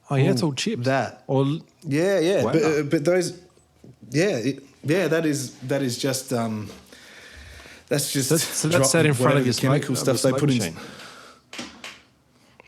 Oh yeah, it's all chipped. That. Or yeah, wow. but those, that is just that's just so that's sat in front of your chemical stuff they put in.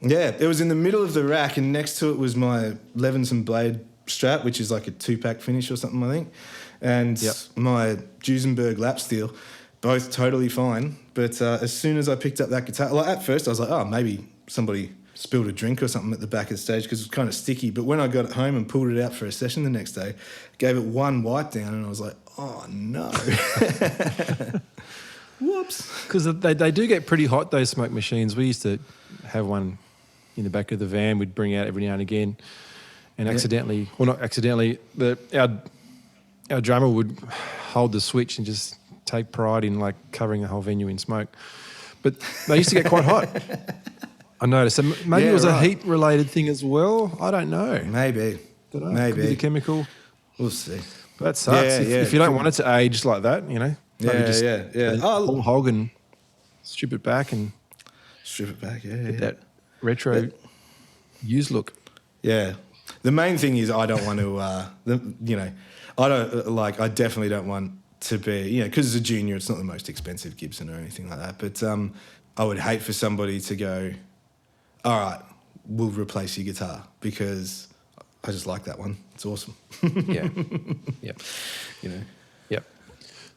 Yeah, it was in the middle of the rack, and next to it was my Levinson blade strap, which is like a 2-pack finish or something, I think, and my Duesenberg lap steel, both totally fine. But as soon as I picked up that guitar, like at first I was like, oh, maybe somebody spilled a drink or something at the back of the stage because it was kind of sticky. But when I got it home and pulled it out for a session the next day, gave it one wipe down, and I was like, oh no. Whoops. Because they do get pretty hot, those smoke machines. We used to have one in the back of the van we'd bring out every now and again, and accidentally, well, not accidentally, our drummer would hold the switch and just take pride in like covering the whole venue in smoke. But they used to get quite hot. I noticed. So maybe it was a heat-related thing as well. I don't know. Maybe. Could be the chemical. We'll see. But that sucks. If you don't want it to age like that, you know. Paul Hogan, strip it back and get that retro used look. Yeah. The main thing is I don't want to, I definitely don't want to be, because it's a Junior, it's not the most expensive Gibson or anything like that. But I would hate for somebody to go, all right, we'll replace your guitar because I just like that one. It's awesome. Yep. Yep.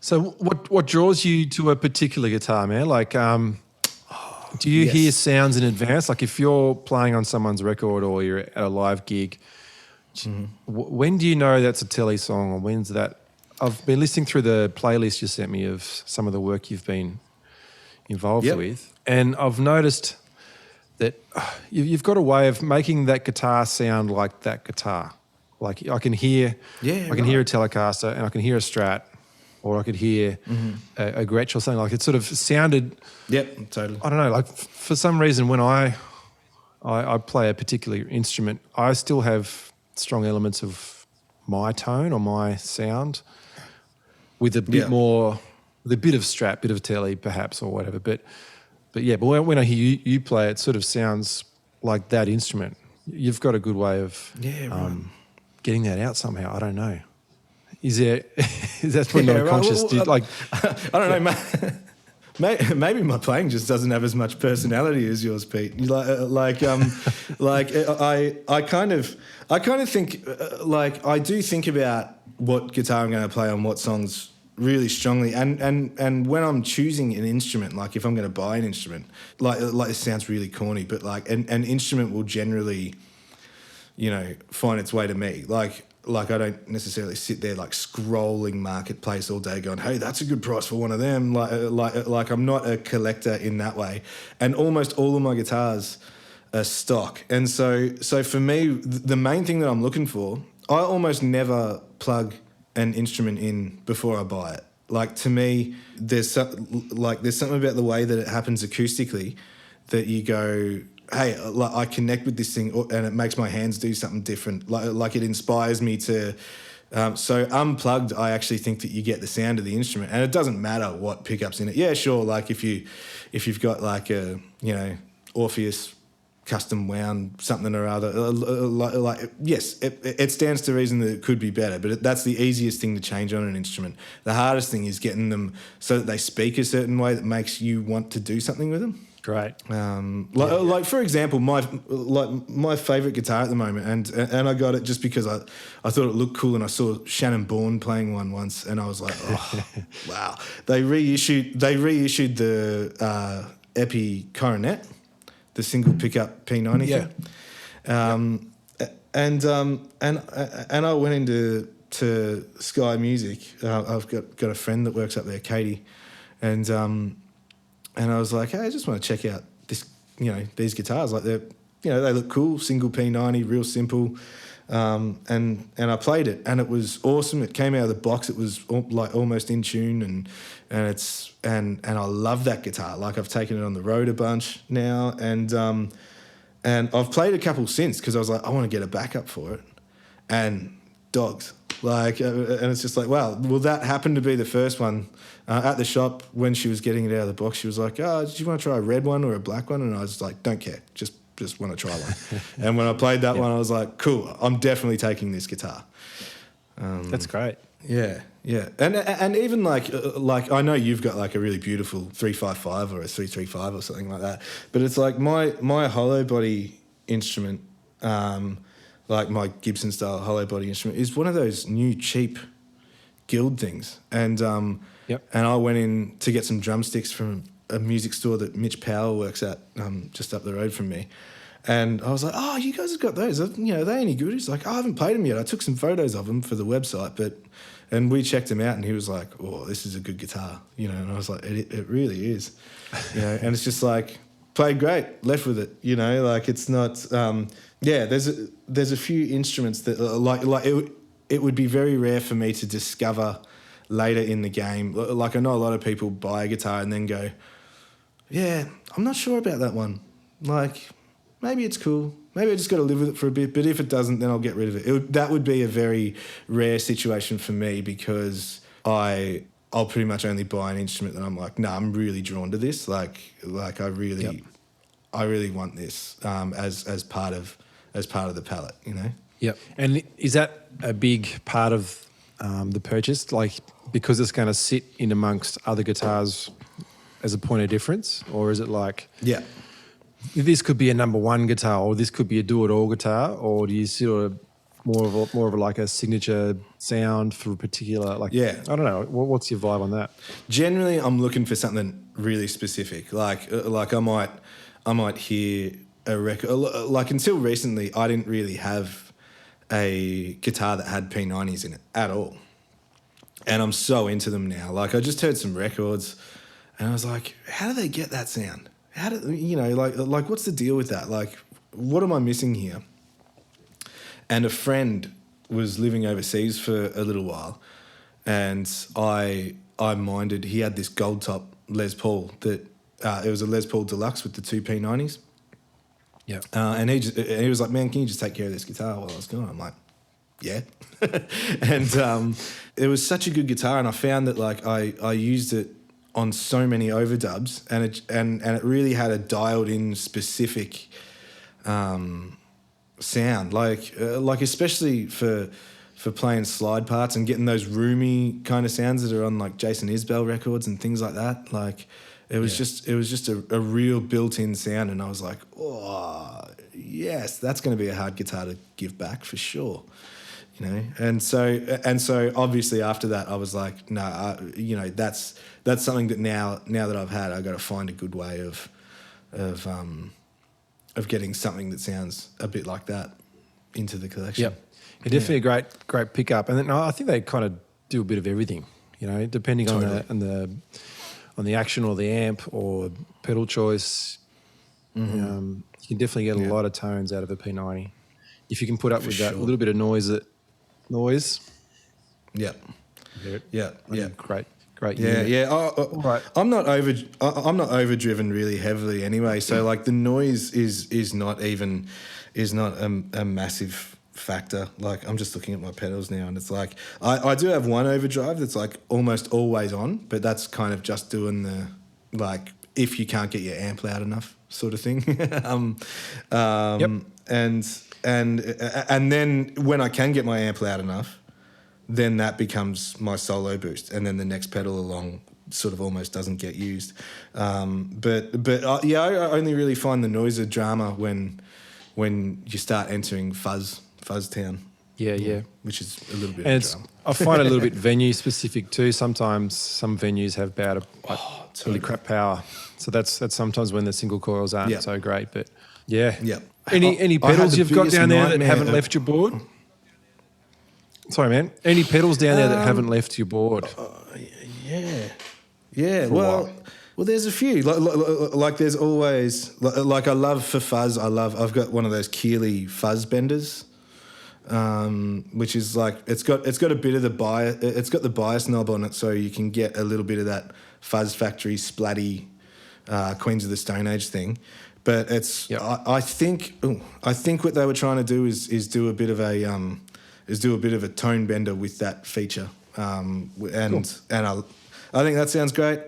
So what draws you to a particular guitar, man? Like, do you hear sounds in advance? Like if you're playing on someone's record or you're at a live gig, when do you know that's a Telly song, or when's that? I've been listening through the playlist you sent me of some of the work you've been involved with, and I've noticed that you've got a way of making that guitar sound like that guitar. Like I can hear hear a Telecaster, and I can hear a Strat, or I could hear a Gretsch or something. Like it sort of sounded. Yep, totally. I don't know. Like for some reason, when I play a particular instrument, I still have strong elements of my tone or my sound, with a bit more, with a bit of Strat, bit of Telly, perhaps, or whatever. But when I hear you play, it sort of sounds like that instrument. You've got a good way of getting that out somehow. I don't know. Is that probably not a conscious? I don't know. Maybe my playing just doesn't have as much personality as yours, Pete. I kind of think I do think about what guitar I'm going to play on what songs really strongly, and when I'm choosing an instrument, like if I'm going to buy an instrument, like it sounds really corny, but like an instrument will generally, find its way to me. Like I don't necessarily sit there like scrolling Marketplace all day going, hey, that's a good price for one of them. Like I'm not a collector in that way. And almost all of my guitars are stock. And so for me, the main thing that I'm looking for, I almost never plug an instrument in before I buy it. Like to me, there's something about the way that it happens acoustically that you go, hey, I connect with this thing and it makes my hands do something different. Like it inspires me to. So unplugged, I actually think that you get the sound of the instrument, and it doesn't matter what pickups in it. Yeah, sure. Like if you've got like a Orpheus custom wound something or other, yes, it stands to reason that it could be better, but that's the easiest thing to change on an instrument. The hardest thing is getting them so that they speak a certain way that makes you want to do something with them. Great. Like for example, my favourite guitar at the moment, and I got it just because I thought it looked cool, and I saw Shannon Bourne playing one once, and I was like, oh, wow. They reissued the Epi Coronet, the single pickup P90 thing. And I went into Sky Music. I've got a friend that works up there, Katie, and and I was like, hey, I just want to check out this, these guitars. Like they look cool, single P90, real simple. And I played it, and it was awesome. It came out of the box. It was almost in tune, and I love that guitar. Like I've taken it on the road a bunch now, and I've played a couple since because I was like, I want to get a backup for it, and dogs. Like, and it's just like, wow. Well, that happened to be the first one at the shop when she was getting it out of the box. She was like, "Oh, did you want to try a red one or a black one?" And I was like, "Don't care, just want to try one." And when I played that one, I was like, "Cool, I'm definitely taking this guitar." That's great. Yeah, and even like I know you've got like a really beautiful 355 or a 335 or something like that, but it's like my hollow body instrument. Like my Gibson style hollow body instrument is one of those new cheap Guild things, and and I went in to get some drumsticks from a music store that Mitch Power works at, just up the road from me, and I was like, "Oh, you guys have got those? Are they any good?" He's like, "Oh, I haven't played them yet. I took some photos of them for the website, and we checked them out, and he was like, "Oh, this is a good guitar," and I was like, "It really is," and it's just like played great, left with it, like it's not. There's a few instruments that like it would be very rare for me to discover later in the game. Like I know a lot of people buy a guitar and then go, "Yeah, I'm not sure about that one. Like maybe it's cool. Maybe I just got to live with it for a bit. But if it doesn't, then I'll get rid of it." That would be a very rare situation for me because I'll pretty much only buy an instrument that I'm like, "No, I'm really drawn to this. Like I really want this as part of the palette, Yep. And is that a big part of the purchase? Like because it's going to sit in amongst other guitars as a point of difference, or is it like this could be a number one guitar, or this could be a do-it-all guitar, or do you sort of more of like a signature sound for a particular I don't know. What's your vibe on that? Generally, I'm looking for something really specific. Like I might hear a record. Like until recently, I didn't really have a guitar that had P90s in it at all, and I'm so into them now. Like I just heard some records, and I was like, "How do they get that sound? How do like what's the deal with that? Like, what am I missing here?" And a friend was living overseas for a little while, and I minded. He had this gold top Les Paul that it was a Les Paul Deluxe with the two P90s. Yeah. And he was like, "Man, can you just take care of this guitar while I was gone?" I'm like, "Yeah." And it was such a good guitar, and I found that like I used it on so many overdubs, and it really had a dialed in specific sound, like especially for playing slide parts and getting those roomy kind of sounds that are on like Jason Isbell records and things like that. Like it was just a real built-in sound, and I was like, "Oh yes, that's going to be a hard guitar to give back for sure," And so obviously after that, I was like, "No, that's something that now that I've had, I got to find a good way of getting something that sounds a bit like that into the collection." Yep. Definitely a great pickup, and then I think they kind of do a bit of everything, depending on the action or the amp or pedal choice. You can definitely get a lot of tones out of a P90 if you can put up with that little bit of noise. Yeah. Great. Yeah. Right. I'm not overdriven really heavily anyway. So like the noise is not a massive factor. Like I'm just looking at my pedals now, and it's like I do have one overdrive that's like almost always on, but that's kind of just doing the like if you can't get your amp loud enough sort of thing. And then when I can get my amp loud enough, then that becomes my solo boost, and then the next pedal along sort of almost doesn't get used. But I only really find the noise a drama when you start entering fuzz town. Yeah. Which is a little bit and of drama. I find it a little bit venue specific too. Sometimes some venues have really crap power, so that's sometimes when the single coils aren't so great. But yeah. Any pedals you've got down there that haven't left your board? Sorry, man. Any pedals down there that haven't left your board? Yeah. Well, Well, there's a few. Like there's always like I love for fuzz. I've got one of those Keeley fuzz benders, which is like it's got a bit of the bias. It's got the bias knob on it, so you can get a little bit of that Fuzz Factory splatty Queens of the Stone Age thing. But it's I think what they were trying to do is do a bit of a tone bender with that feature, and I think that sounds great.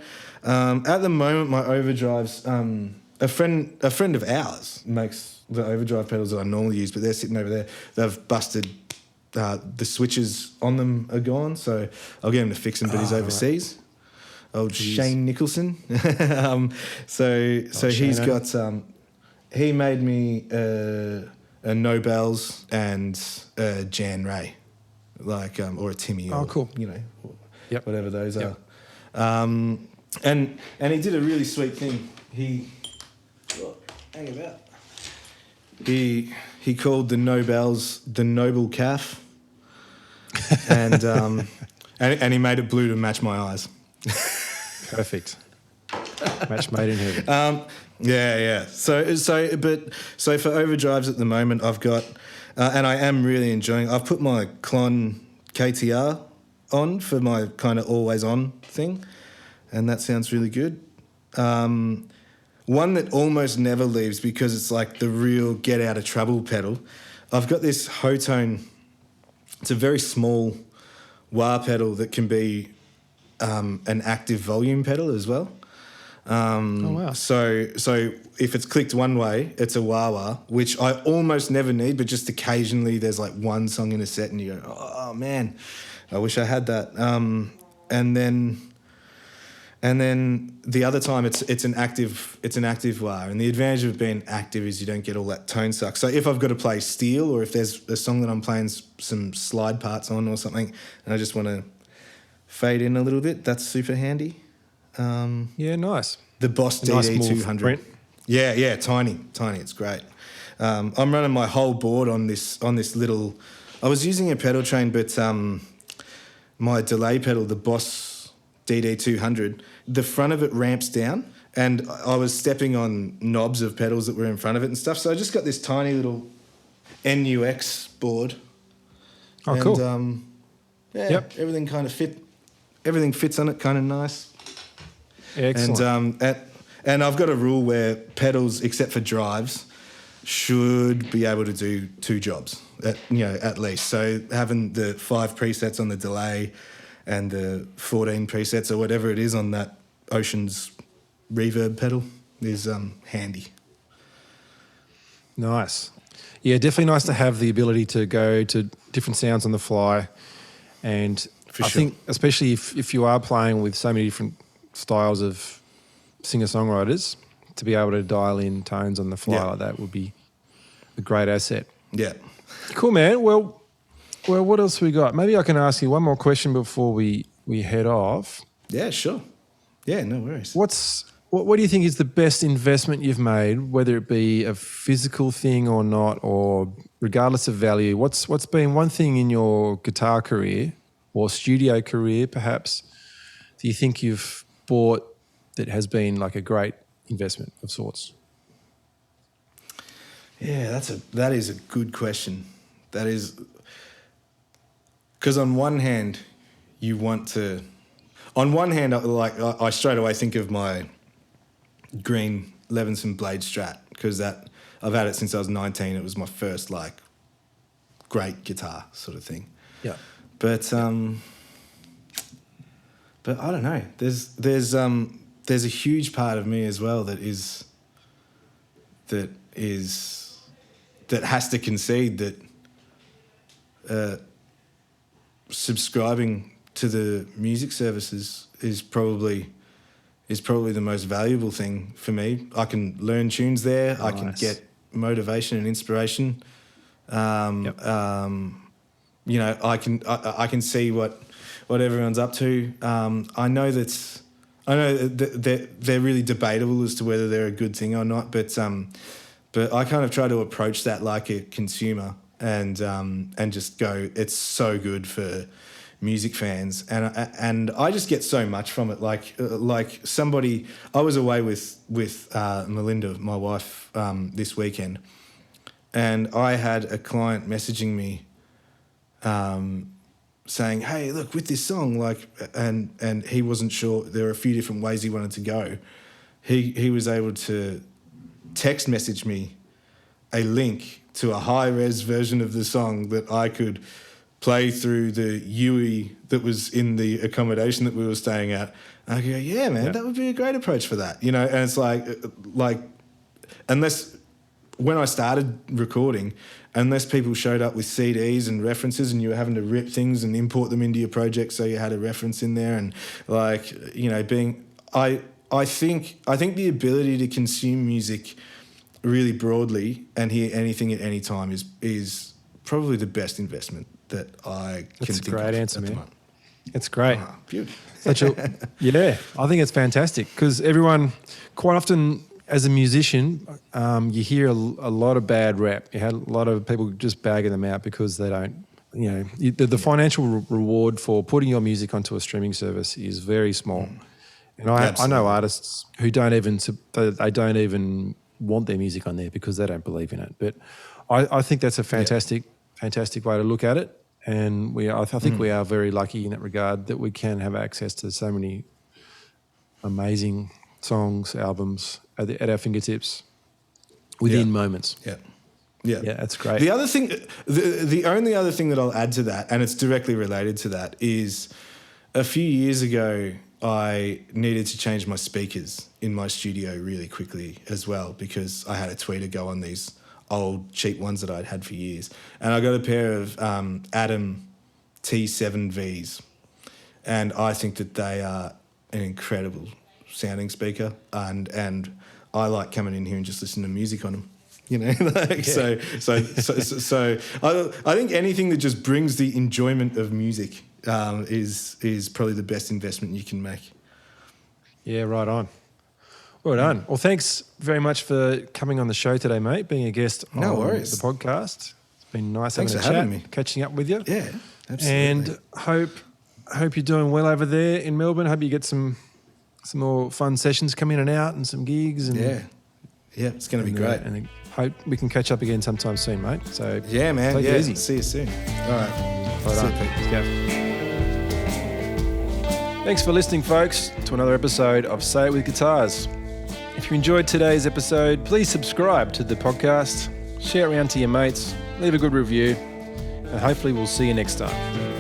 At the moment, my overdrives, a friend of ours makes the overdrive pedals that I normally use, but they're sitting over there. They've busted the switches on them are gone, so I'll get him to fix them. But he's overseas. Right. Old Jeez. Shane Nicholson. So he's got. He made me a Nobels and a Jan Ray, or a Timmy. Oh, cool. Whatever those are. And he did a really sweet thing. Hang about. He called the Nobels the Noble Calf, and he made it blue to match my eyes. Perfect. Match made in heaven. Yeah. So for overdrives at the moment, I've got, and I am really enjoying. I've put my Klon KTR on for my kind of always on thing, and that sounds really good. One that almost never leaves because it's like the real get out of trouble pedal. I've got this Hotone. It's a very small wah pedal that can be an active volume pedal as well. Oh wow! So if it's clicked one way, it's a wah-wah, which I almost never need, but just occasionally there's like one song in a set and you go, oh man, I wish I had that. And then the other time it's an active wah, and the advantage of being active is you don't get all that tone suck. So if I've got to play steel, or if there's a song that I'm playing some slide parts on or something, and I just want to fade in a little bit, that's super handy. Nice. The Boss DD200. Yeah, tiny. It's great. I'm running my whole board on this little. I was using a pedal train, but my delay pedal, the Boss DD200, the front of it ramps down, and I was stepping on knobs of pedals that were in front of it and stuff. So I just got this tiny little NUX board. Oh, and, cool. Everything kind of fit. Everything fits on it, kind of nice. Excellent. And I've got a rule where pedals, except for drives, should be able to do two jobs, at least. So having the 5 presets on the delay and the 14 presets or whatever it is on that Ocean's reverb pedal is handy. Nice. Yeah, definitely nice to have the ability to go to different sounds on the fly. And I think especially if you are playing with so many different styles of singer-songwriters, to be able to dial in tones on the fly like that would be a great asset. Yeah. Cool, man. Well, what else we got? Maybe I can ask you one more question before we head off. Yeah, sure. Yeah, no worries. What do you think is the best investment you've made, whether it be a physical thing or not, or regardless of value? What's been one thing in your guitar career or studio career, perhaps, do you think you've bought that has been like a great investment of sorts? Yeah, that is a good question. That is, because on one hand, I straight away think of my green Levinson Blade Strat, because that I've had it since I was 19. It was my first like great guitar sort of thing. Yeah. But I don't know. There's a huge part of me as well that has to concede that subscribing to the music services is probably the most valuable thing for me. I can learn tunes there. Nice. I can get motivation and inspiration. I can see what everyone's up to. I know that they're really debatable as to whether they're a good thing or not, but I kind of try to approach that like a consumer and just go, it's so good for music fans, and I just get so much from it. Like somebody, I was away with Melinda, my wife, this weekend, and I had a client messaging me, saying, "Hey, look, with this song, like," and he wasn't sure. There were a few different ways he wanted to go. He was able to text message me a link to a high-res version of the song that I could play through the UE that was in the accommodation that we were staying at. And I go, yeah, man, that would be a great approach for that, you know. And it's like, unless when I started recording, unless people showed up with CDs and references, and you were having to rip things and import them into your project so you had a reference in there, and like, you know, I think the ability to consume music really broadly and hear anything at any time is probably the best investment that I can think of. That's a great answer, man. It's great. Oh, beautiful. Yeah, I think it's fantastic because everyone, quite often as a musician, you hear a lot of bad rap. You had a lot of people just bagging them out because they don't, you know, the financial reward for putting your music onto a streaming service is very small. And I know artists who don't even want their music on there because they don't believe in it. But I think that's a fantastic way to look at it. And I think we are very lucky in that regard that we can have access to so many amazing songs, albums at our fingertips within moments. Yeah, that's great. The other thing, the only other thing that I'll add to that, and it's directly related to that, is a few years ago I needed to change my speakers in my studio really quickly as well because I had a tweeter go on these old cheap ones that I'd had for years. And I got a pair of Adam T7Vs, and I think that they are an incredible sounding speaker, and I like coming in here and just listening to music on them. You know, so I think anything that just brings the enjoyment of music is probably the best investment you can make. Yeah, right on. Well done. Well, thanks very much for coming on the show today, mate, being a guest on the podcast. It's been nice having me, catching up with you. Yeah, absolutely. And hope you're doing well over there in Melbourne. Hope you get some more fun sessions come in and out and some gigs. And yeah, it's going to be great. And hope we can catch up again sometime soon, mate. So yeah, man. Take it easy. See you soon. All right. Right on. Let's go. Thanks for listening, folks, to another episode of Say It With Guitars. If you enjoyed today's episode, please subscribe to the podcast, share it around to your mates, leave a good review, and hopefully we'll see you next time.